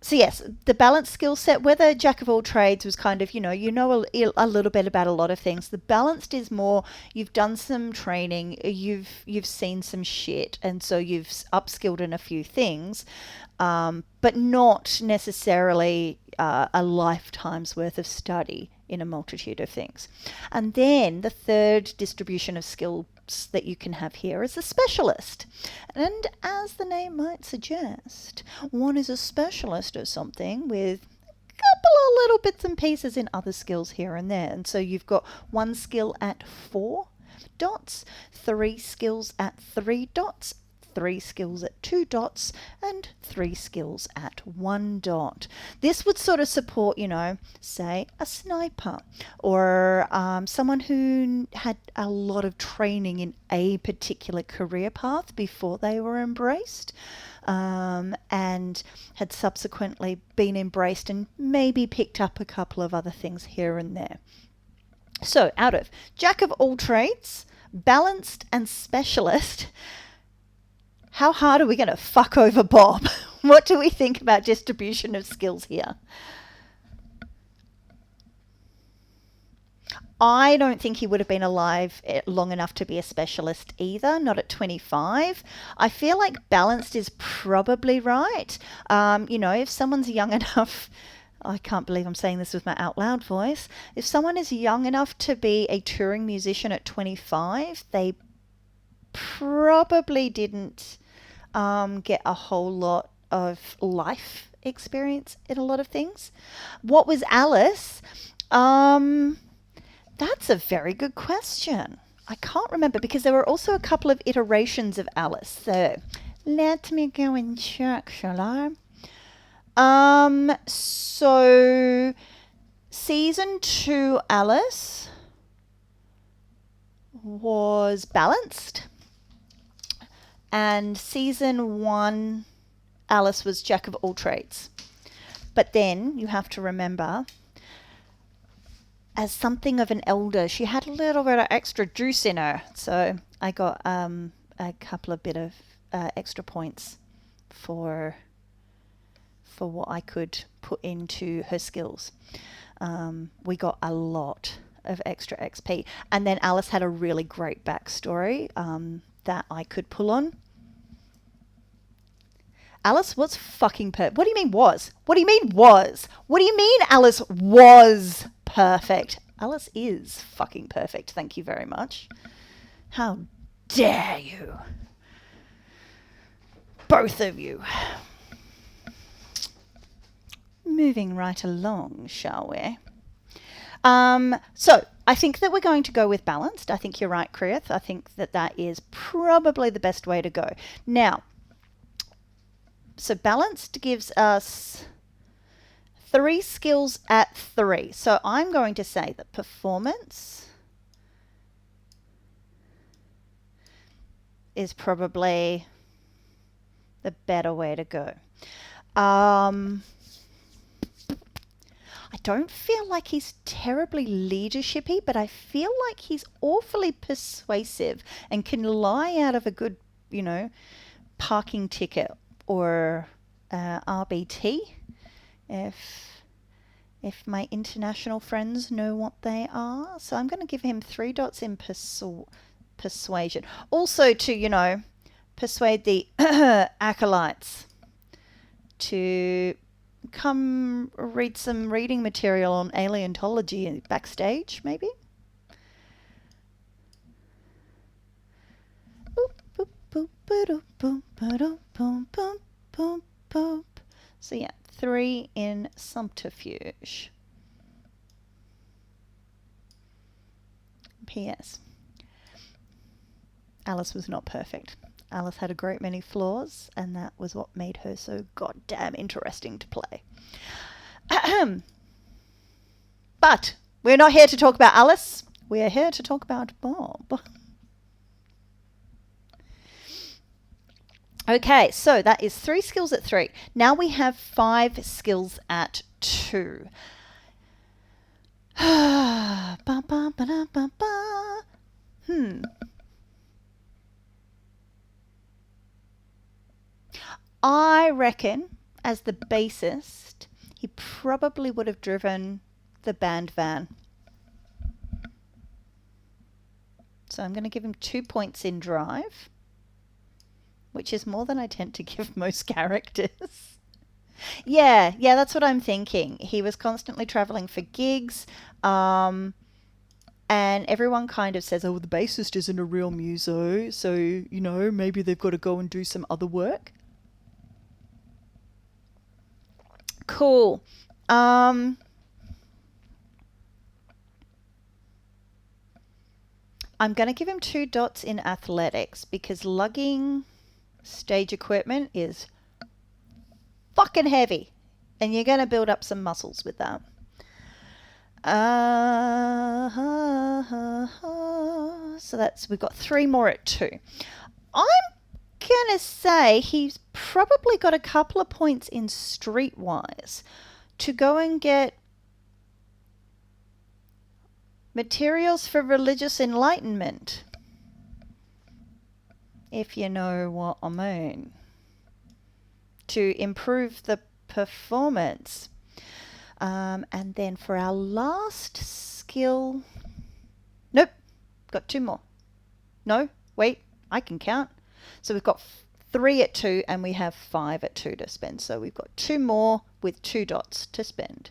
So yes, the balanced skill set, whether Jack of all trades was kind of, a little bit about a lot of things. The balanced is more, you've done some training, you've seen some shit, and so you've upskilled in a few things, but not necessarily a lifetime's worth of study in a multitude of things. And then the third distribution of skills that you can have here is a specialist. And as the name might suggest, one is a specialist of something with a couple of little bits and pieces in other skills here and there. And so you've got 1 skill at 4 dots, 3 skills at 3 dots, 3 skills at 2 dots, and 3 skills at 1 dot. This would sort of support, say a sniper or someone who had a lot of training in a particular career path before they were embraced, and had subsequently been embraced and maybe picked up a couple of other things here and there. So out of Jack of all trades, balanced, and specialist, how hard are we going to fuck over Bob? What do we think about distribution of skills here? I don't think he would have been alive long enough to be a specialist either, not at 25. I feel like balanced is probably right. If someone's young enough, I can't believe I'm saying this with my out loud voice. If someone is young enough to be a touring musician at 25, they probably didn't get a whole lot of life experience in a lot of things. What was Alice? That's a very good question. I can't remember because there were also a couple of iterations of Alice. So let me go and check, shall I? So season 2 Alice was balanced. And season 1, Alice was Jack of all trades. But then you have to remember, as something of an elder, she had a little bit of extra juice in her. So I got a couple of bit of extra points for what I could put into her skills. We got a lot of extra XP. And then Alice had a really great backstory that I could pull on. Alice was fucking perfect. What do you mean was? What do you mean was? What do you mean Alice was perfect? Alice is fucking perfect. Thank you very much. How dare you? Both of you. Moving right along, shall we? So I think that we're going to go with balanced. I think you're right, Krieth. I think that is probably the best way to go. Now, so balanced gives us 3 skills at 3. So I'm going to say that performance is probably the better way to go. I don't feel like he's terribly leadershipy, but I feel like he's awfully persuasive and can lie out of a good, parking ticket or RBT, if my international friends know what they are. So I'm going to give him 3 dots in persuasion. Also to, persuade the acolytes to come read some reading material on Alientology backstage, maybe. So yeah, 3 in subterfuge. P.S. Alice was not perfect. Alice had a great many flaws, and that was what made her so goddamn interesting to play. But we're not here to talk about Alice. We're here to talk about Bob. Okay, so that is 3 skills at 3. Now we have 5 skills at 2. Ba, ba, ba, da, ba, ba. I reckon, as the bassist, he probably would have driven the band van. So I'm going to give him 2 points in drive, which is more than I tend to give most characters. Yeah, that's what I'm thinking. He was constantly traveling for gigs, and everyone kind of says, oh, the bassist isn't a real muso, so, you know, maybe they've got to go and do some other work. Cool. I'm going to give him 2 dots in athletics because lugging stage equipment is fucking heavy, and you're going to build up some muscles with that. So we've got 3 more at 2. I'm going to say he's probably got a couple of points in streetwise to go and get materials for religious enlightenment, if you know what I mean, to improve the performance. And then for our last skill, nope, got 2 more. No, wait, I can count. So we've got 3 at 2 and we have 5 at 2 to spend. So we've got 2 more with 2 dots to spend.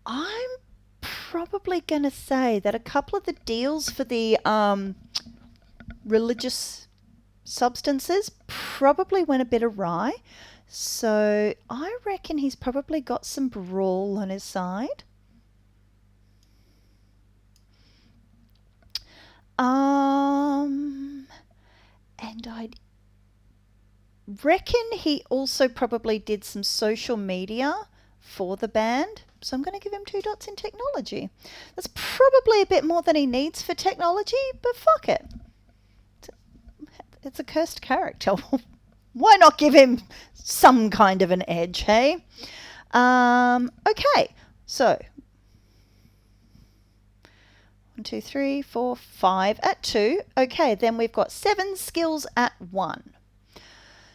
I'm probably going to say that a couple of the deals for the religious substances probably went a bit awry. So I reckon he's probably got some brawl on his side. And I'd reckon he also probably did some social media for the band. So I'm going to give him 2 dots in technology. That's probably a bit more than he needs for technology, but fuck it. It's a cursed character. Why not give him some kind of an edge, hey? Okay, so 1, 2, 3, 4, 5 at 2. Okay, then we've got 7 skills at 1.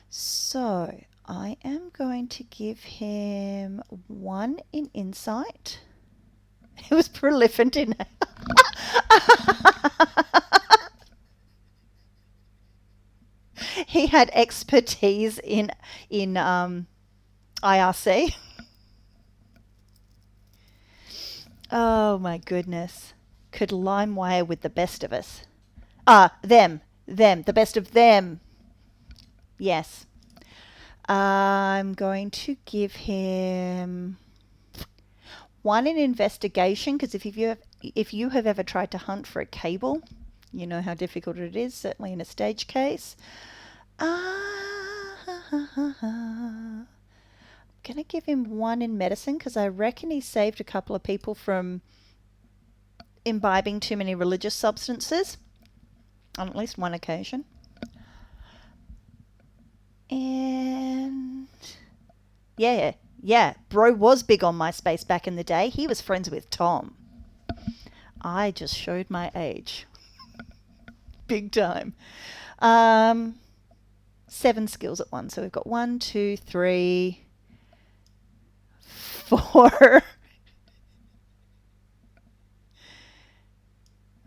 So I am going to give him 1 in insight. It was prolific in he had expertise in IRC. Oh my goodness. Could LimeWire with the best of us. Them, the best of them. Yes. I'm going to give him 1 in investigation, because if you have ever tried to hunt for a cable, you know how difficult it is, certainly in a stage case. I'm going to give him 1 in medicine, because I reckon he saved a couple of people from imbibing too many religious substances on at least 1 occasion. And yeah, bro was big on MySpace back in the day. He was friends with Tom. I just showed my age. Big time. 7 skills at 1. So we've got 1, 2, 3, 4,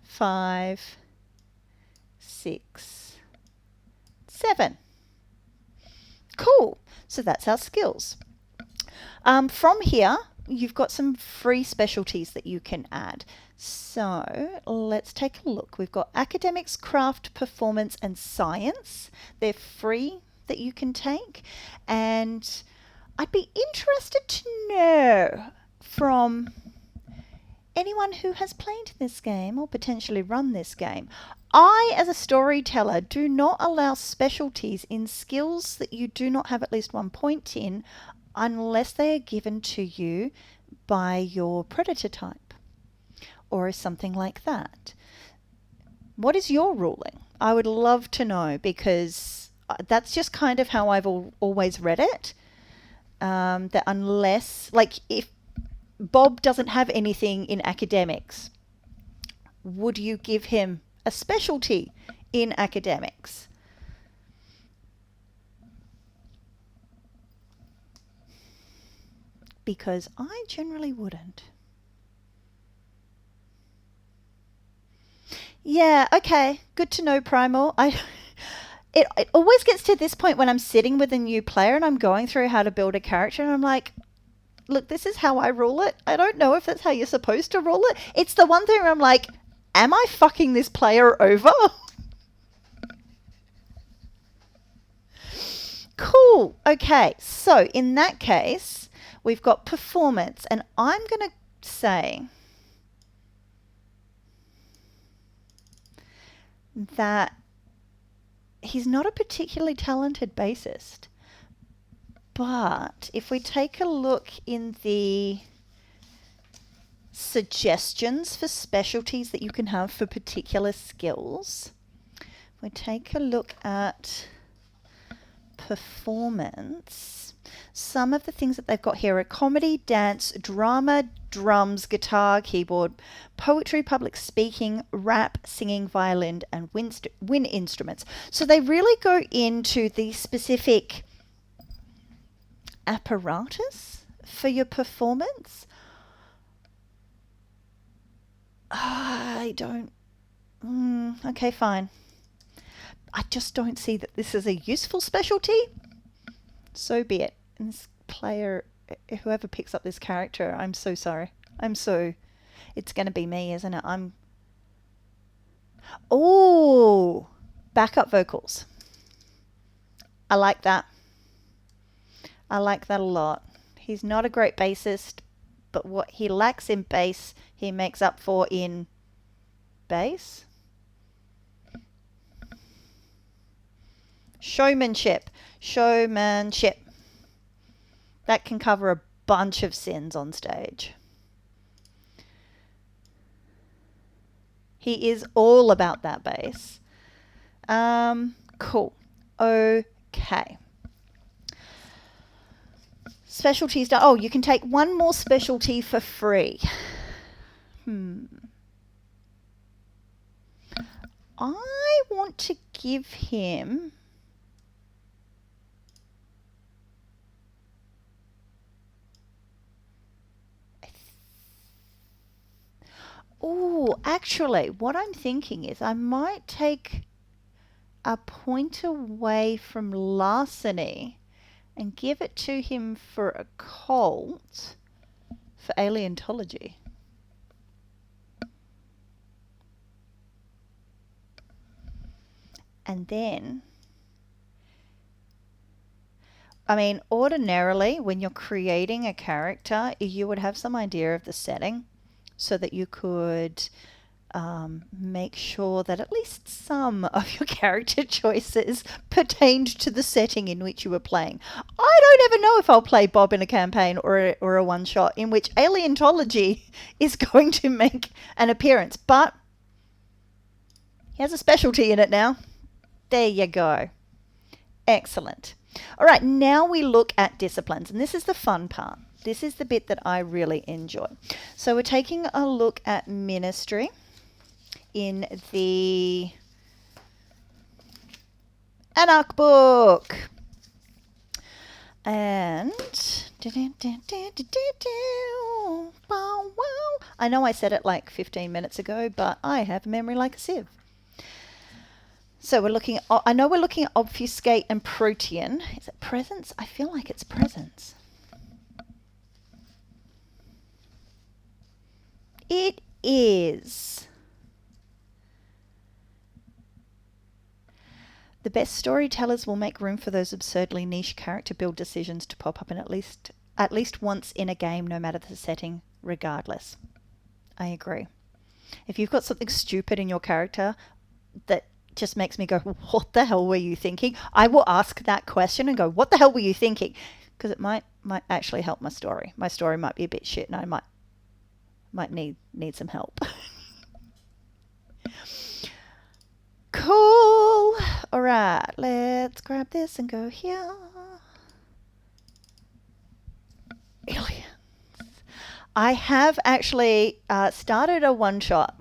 5, 6, 7. Cool. So that's our skills. From here, you've got some free specialties that you can add. So let's take a look. We've got academics, craft, performance, and science. They're free that you can take. And I'd be interested to know from anyone who has played this game or potentially run this game, I, as a storyteller, do not allow specialties in skills that you do not have at least 1 point in unless they are given to you by your predator type or something like that. What is your ruling? I would love to know, because that's just kind of how I've always read it. That unless, like, if Bob doesn't have anything in academics, would you give him a specialty in academics? Because I generally wouldn't. Yeah, okay. Good to know, Primal. It always gets to this point when I'm sitting with a new player and I'm going through how to build a character, and I'm like, look, this is how I rule it. I don't know if that's how you're supposed to rule it. It's the one thing where I'm like, am I fucking this player over? Cool. Okay, so in that case, we've got performance, and I'm going to say that he's not a particularly talented bassist. But if we take a look in the suggestions for specialties that you can have for particular skills, we take a look at performance. Some of the things that they've got here are comedy, dance, drama, drums, guitar, keyboard, poetry, public speaking, rap, singing, violin, and wind instruments. So they really go into the specific apparatus for your performance. I don't... okay, fine. I just don't see that this is a useful specialty. So be it. And this player, whoever picks up this character, I'm so sorry. It's going to be me, isn't it? Oh, backup vocals. I like that. I like that a lot. He's not a great bassist, but what he lacks in bass, he makes up for in bass. Showmanship. That can cover a bunch of sins on stage. He is all about that bass. Cool. Okay. Specialties. Oh, you can take one more specialty for free. I want to give him... Oh, actually, what I'm thinking is I might take a point away from larceny and give it to him for occult for aleontology. And then, I mean, ordinarily, when you're creating a character, you would have some idea of the setting so that you could make sure that at least some of your character choices pertained to the setting in which you were playing. I don't ever know if I'll play Bob in a campaign or a one-shot in which aleontology is going to make an appearance, but he has a specialty in it now. There you go. Excellent. All right, now we look at disciplines, and this is the fun part. This is the bit that I really enjoy. So we're taking a look at ministry in the Anarch book. And I know I said it like 15 minutes ago, but I have a memory like a sieve. So we're looking at, I know we're looking at obfuscate and protean. Is it presence? I feel like it's presence. It is. The best storytellers will make room for those absurdly niche character build decisions to pop up in at least once in a game, no matter the setting, regardless. I agree. If you've got something stupid in your character that just makes me go, what the hell were you thinking? I will ask that question and go, what the hell were you thinking? Because it might actually help my story. My story might be a bit shit and I might need some help. Cool. All right, let's grab this and go here. Aliens. I have actually started a one shot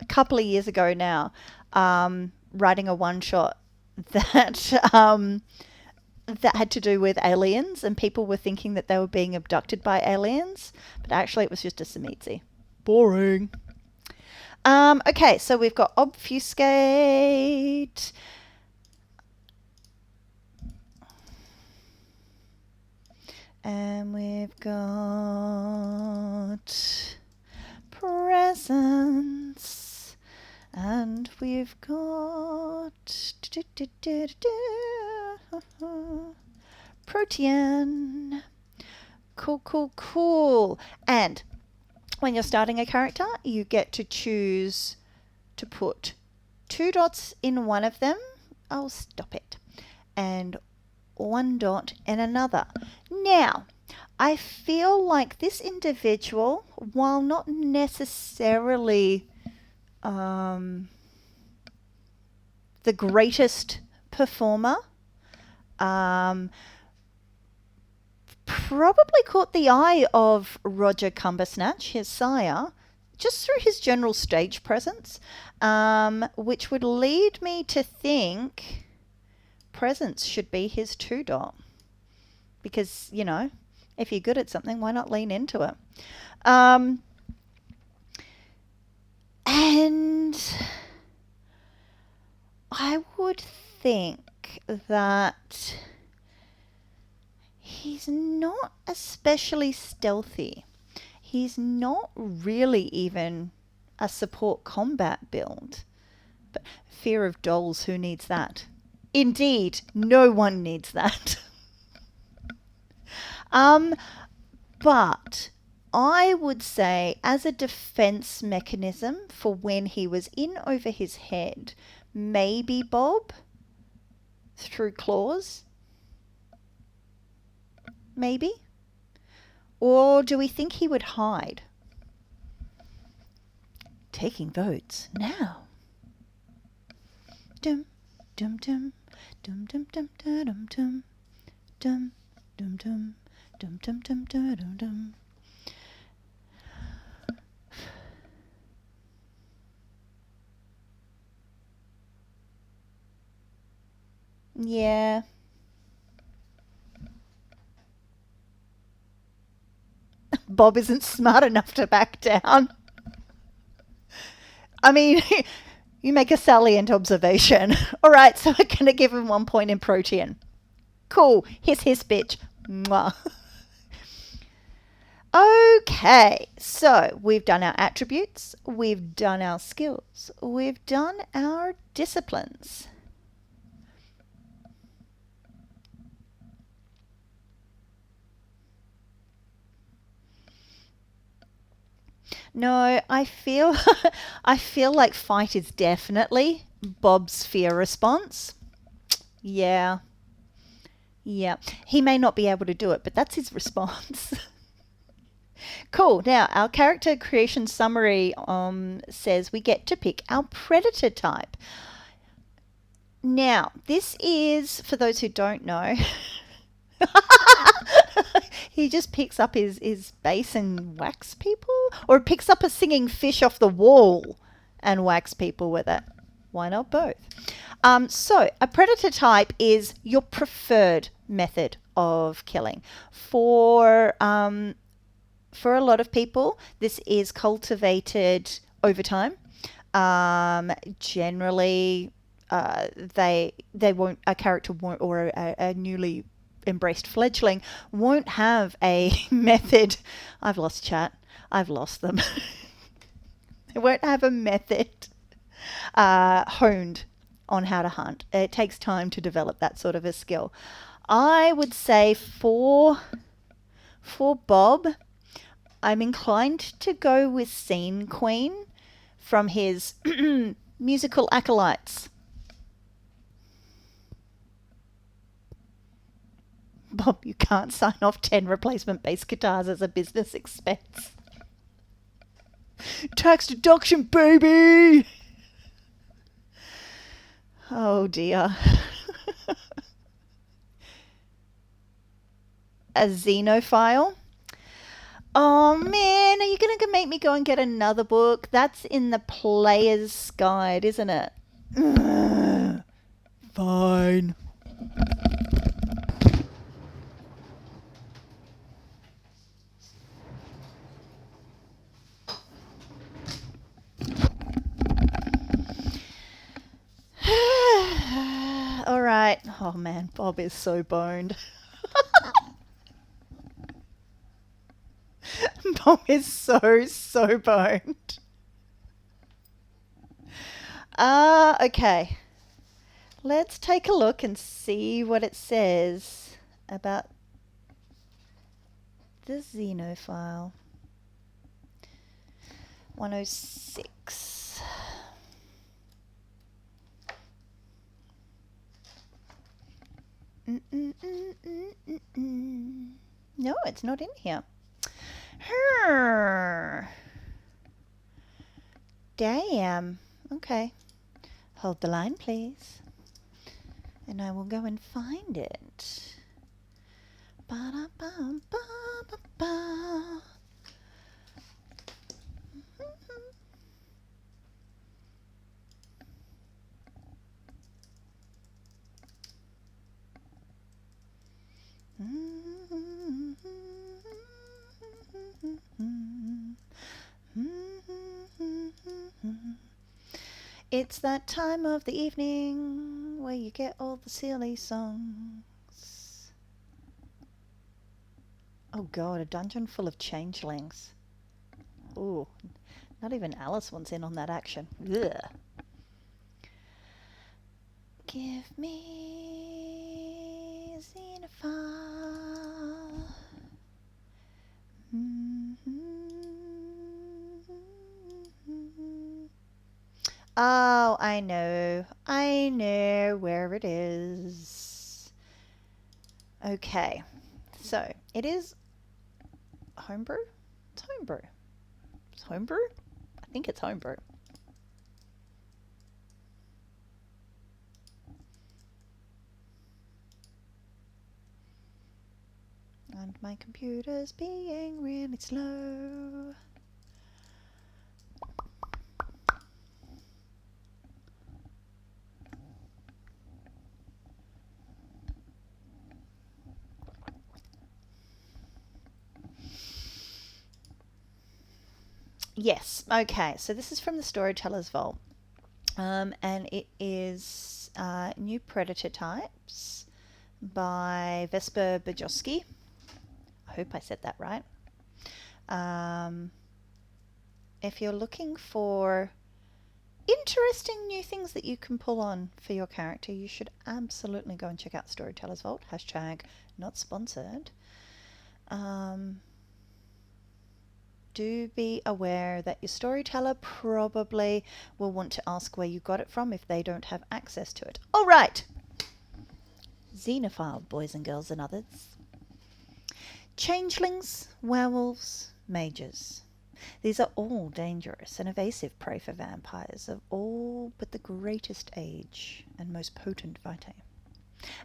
a couple of years ago now, writing a one shot that that had to do with aliens, and people were thinking that they were being abducted by aliens, but actually it was just a Tzimisce. Boring. Okay, so we've got obfuscate. And we've got presence. And we've got Protean. Cool, cool, cool. And when you're starting a character, you get to choose to put 2 dots in one of them. Oh, stop it. And 1 dot in another. Now, I feel like this individual, while not necessarily the greatest performer, probably caught the eye of Roger Cumbersnatch, his sire, just through his general stage presence, which would lead me to think presence should be his 2 dot. Because, you know, if you're good at something, why not lean into it? And I would think that he's not especially stealthy. He's not really even a support combat build. But fear of dolls, who needs that? Indeed, no one needs that. But I would say as a defense mechanism for when he was in over his head, maybe Bob through claws. Maybe? Or do we think he would hide? Taking votes now. Dum dum dum dum dum dum dum dum dum dum dum dum dum dum dum dum. Yeah. Bob isn't smart enough to back down. I mean, you make a salient observation. All right, so we're going to give him 1 point in Protean. Cool. Hiss, bitch. Mwah. Okay, so we've done our attributes, we've done our skills, we've done our disciplines. No, I feel I feel like fight is definitely Bob's fear response. Yeah. Yeah. He may not be able to do it, but that's his response. Cool. Now, our character creation summary says we get to pick our predator type. Now, this is, for those who don't know, he just picks up his bass and whacks people? Or picks up a singing fish off the wall and whacks people with it. Why not both? So, a predator type is your preferred method of killing. For a lot of people, this is cultivated over time. Generally, they won't, a character won't, or a newly embraced fledgling won't have a method. I've lost chat. I've lost them. They won't have a method honed on how to hunt. It takes time to develop that sort of a skill. I would say for Bob, I'm inclined to go with Scene Queen from his musical acolytes. Bob, you can't sign off 10 replacement bass guitars as a business expense. Tax deduction, baby! Oh dear. A xenophile? Oh man, are you going to make me go and get another book? That's in the Player's Guide, isn't it? Ugh. Fine. All right. Oh man, Bob is so boned. Bob is so boned. Okay. Let's take a look and see what it says about the xenophile. 106. No, it's not in here. Damn. Okay. Hold the line, please. And I will go and find it. Ba-da-ba-ba-ba-ba. It's that time of the evening where you get all the silly songs. Oh god, a dungeon full of changelings. Ooh, not even Alice wants in on that action. Ugh. Give me xenophile. Oh, I know. I know where it is. Okay. So, it is homebrew? It's homebrew. It's homebrew? I think it's homebrew. And my computer's being really slow. Yes, okay, so this is from the Storyteller's Vault. And it is New Predator Types by Vesper Bajowski. I hope I said that right. If you're looking for interesting new things that you can pull on for your character, you should absolutely go and check out Storyteller's Vault. Hashtag not sponsored. Do be aware that your storyteller probably will want to ask where you got it from if they don't have access to it. All right. Xenophile, boys and girls and others. Changelings, werewolves, mages. These are all dangerous and evasive prey for vampires of all but the greatest age and most potent vitae.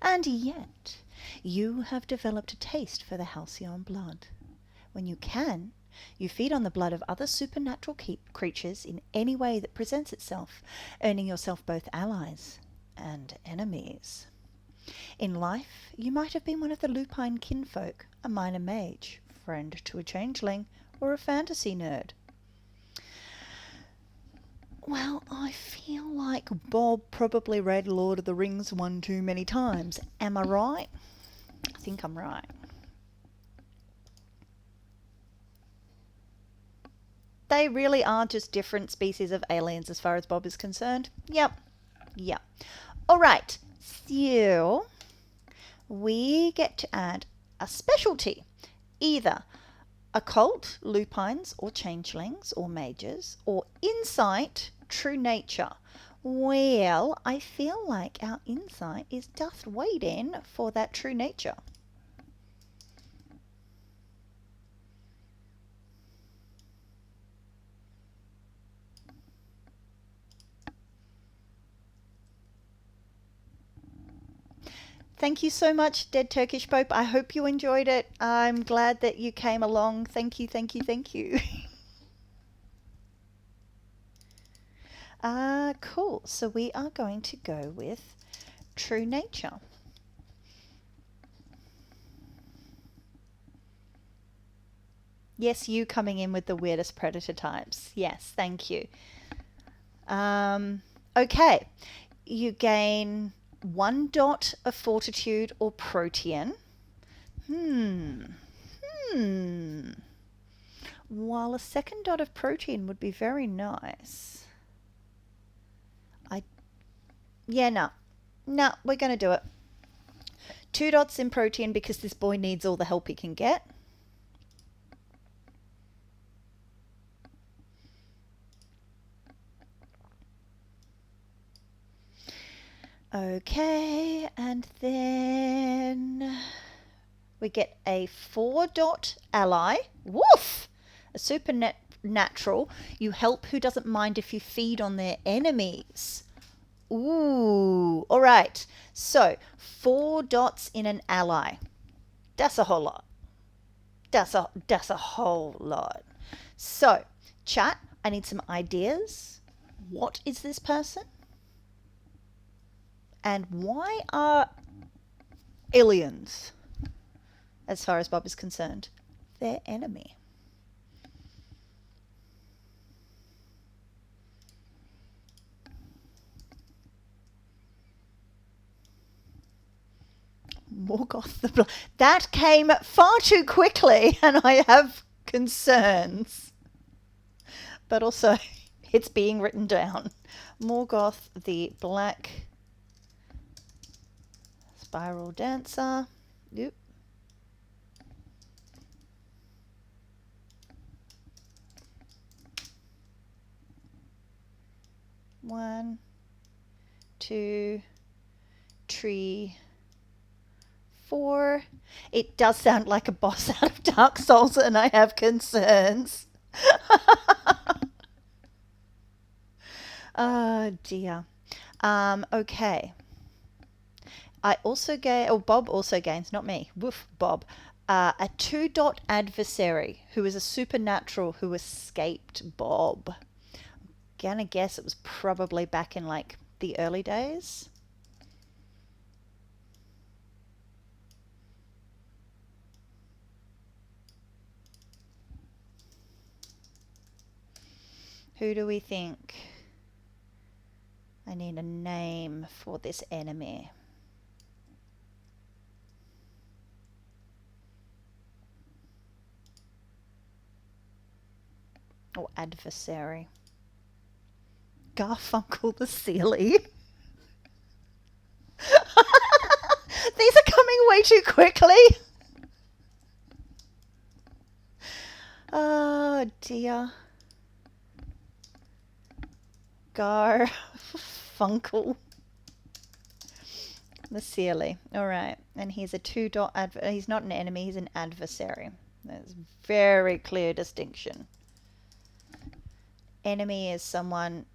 And yet, you have developed a taste for the halcyon blood. When you can, you feed on the blood of other supernatural creatures in any way that presents itself, earning yourself both allies and enemies. In life, you might have been one of the lupine kinfolk, a minor mage, friend to a changeling, or a fantasy nerd. Well, I feel like Bob probably read Lord of the Rings one too many times. Am I right? I think I'm right. They really are just different species of aliens as far as Bob is concerned. Yep. All right. So we get to add a specialty. Either occult, lupines, or changelings, or mages, or insight, true nature. Well, I feel like our insight is just waiting for that true nature. Thank you so much, Dead Turkish Pope. I hope you enjoyed it. I'm glad that you came along. Thank you, thank you, thank you. Cool. So we are going to go with true nature. Yes, you coming in with the weirdest predator types. Yes, thank you. Okay, you gain 1 dot of fortitude or protean. Hmm. While a second dot of protean would be very nice. Yeah, no, we're going to do it. 2 dots in protean because this boy needs all the help he can get. Okay, and then we get a 4 dot ally. Woof! A supernatural. You help who doesn't mind if you feed on their enemies. Ooh, all right. So 4 dots in an ally. That's a whole lot. That's a whole lot. So, chat, I need some ideas. What is this person? And why are aliens, as far as Bob is concerned, their enemy? Morgoth the Blind. That came far too quickly, and I have concerns. But also, it's being written down. Morgoth the Black Spiral Dancer. Yep. One, two, three, 4. It does sound like a boss out of Dark Souls, and I have concerns. Oh dear. Okay. I also gain, Bob also gains, not me. Woof, Bob. A 2 dot adversary who is a supernatural who escaped Bob. Gonna guess it was probably back in like the early days. Who do we think? I need a name for this enemy. Or adversary. Garfunkel the Sealy. These are coming way too quickly. Oh dear. Garfunkel the Sealy. All right. And he's a 2 dot he's not an enemy, he's an adversary. There's very clear distinction. Enemy is someone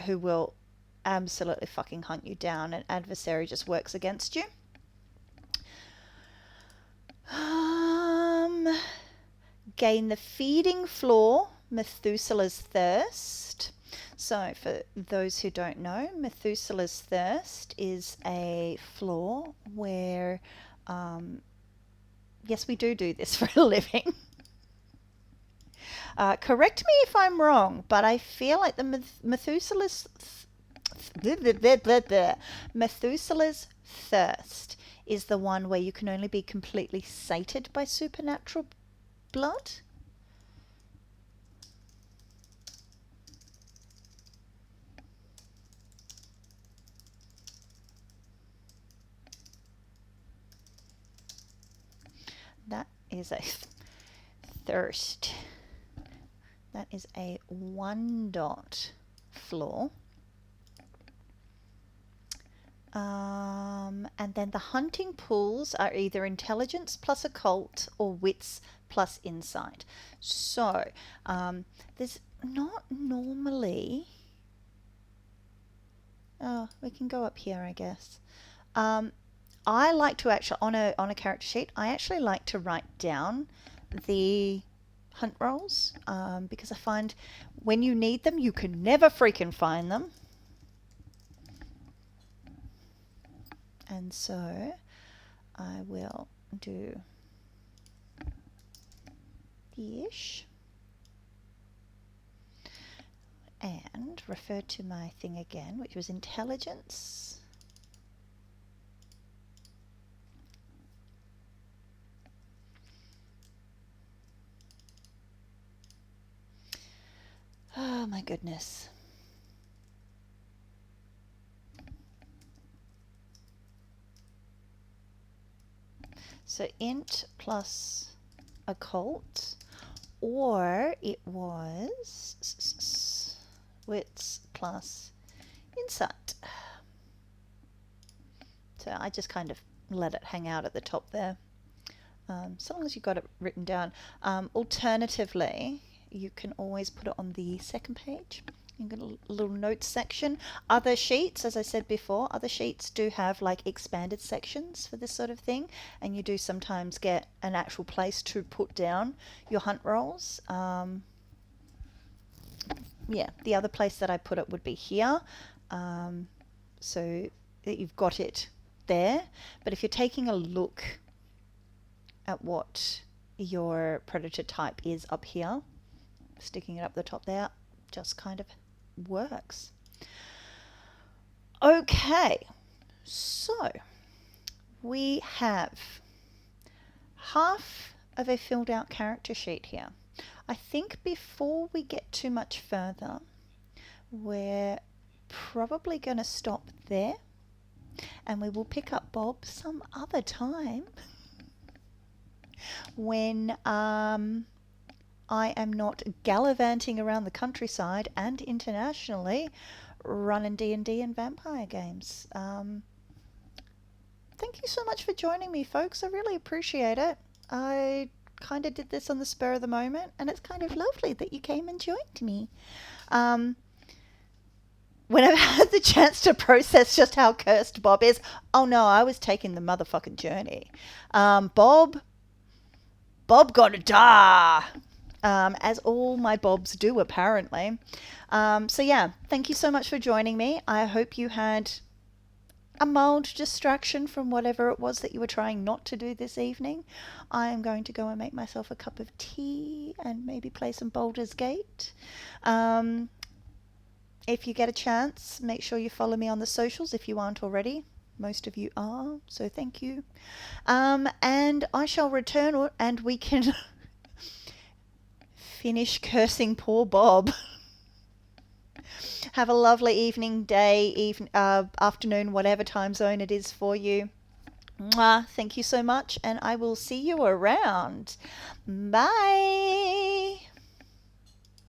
who will absolutely fucking hunt you down. An adversary just works against you. Gain the feeding floor, Methuselah's Thirst. So for those who don't know, Methuselah's Thirst is a floor where, yes, we do this for a living. Correct me if I'm wrong, but I feel like the Methuselah's Thirst is the one where you can only be completely sated by supernatural blood. That is a thirst. That is a 1 dot floor. And then the hunting pools are either intelligence plus occult or wits plus insight. So there's not normally... Oh, we can go up here, I guess. I like to actually, on a character sheet, I actually like to write down the hunt rolls because I find when you need them, you can never freaking find them. And so I will do ish and refer to my thing again, which was intelligence. Oh my goodness. So int plus occult, or it was wits plus insight. So I just kind of let it hang out at the top there. So long as you've got it written down. Alternatively, you can always put it on the second page. You've got a little notes section. Other sheets, as I said before, other sheets do have like expanded sections for this sort of thing, and you do sometimes get an actual place to put down your hunt rolls. Yeah, the other place that I put it would be here, so that you've got it there. But if you're taking a look at what your predator type is up here, sticking it up the top there just kind of works. Okay, so we have half of a filled out character sheet here. I think before we get too much further, we're probably going to stop there, and we will pick up Bob some other time when I am not gallivanting around the countryside and internationally running D&D and vampire games. Thank you so much for joining me, folks. I really appreciate it. I kind of did this on the spur of the moment, and it's kind of lovely that you came and joined me. When I've had the chance to process just how cursed Bob is, oh no, I was taking the motherfucking journey. Bob gotta die. As all my Bobs do, apparently. So yeah, thank you so much for joining me. I hope you had a mild distraction from whatever it was that you were trying not to do this evening. I am going to go and make myself a cup of tea and maybe play some Baldur's Gate. If you get a chance, make sure you follow me on the socials if you aren't already. Most of you are, so thank you. And I shall return and we can finish cursing poor Bob. Have a lovely evening, day, afternoon, whatever time zone it is for you. Mwah, thank you so much, and I will see you around. Bye.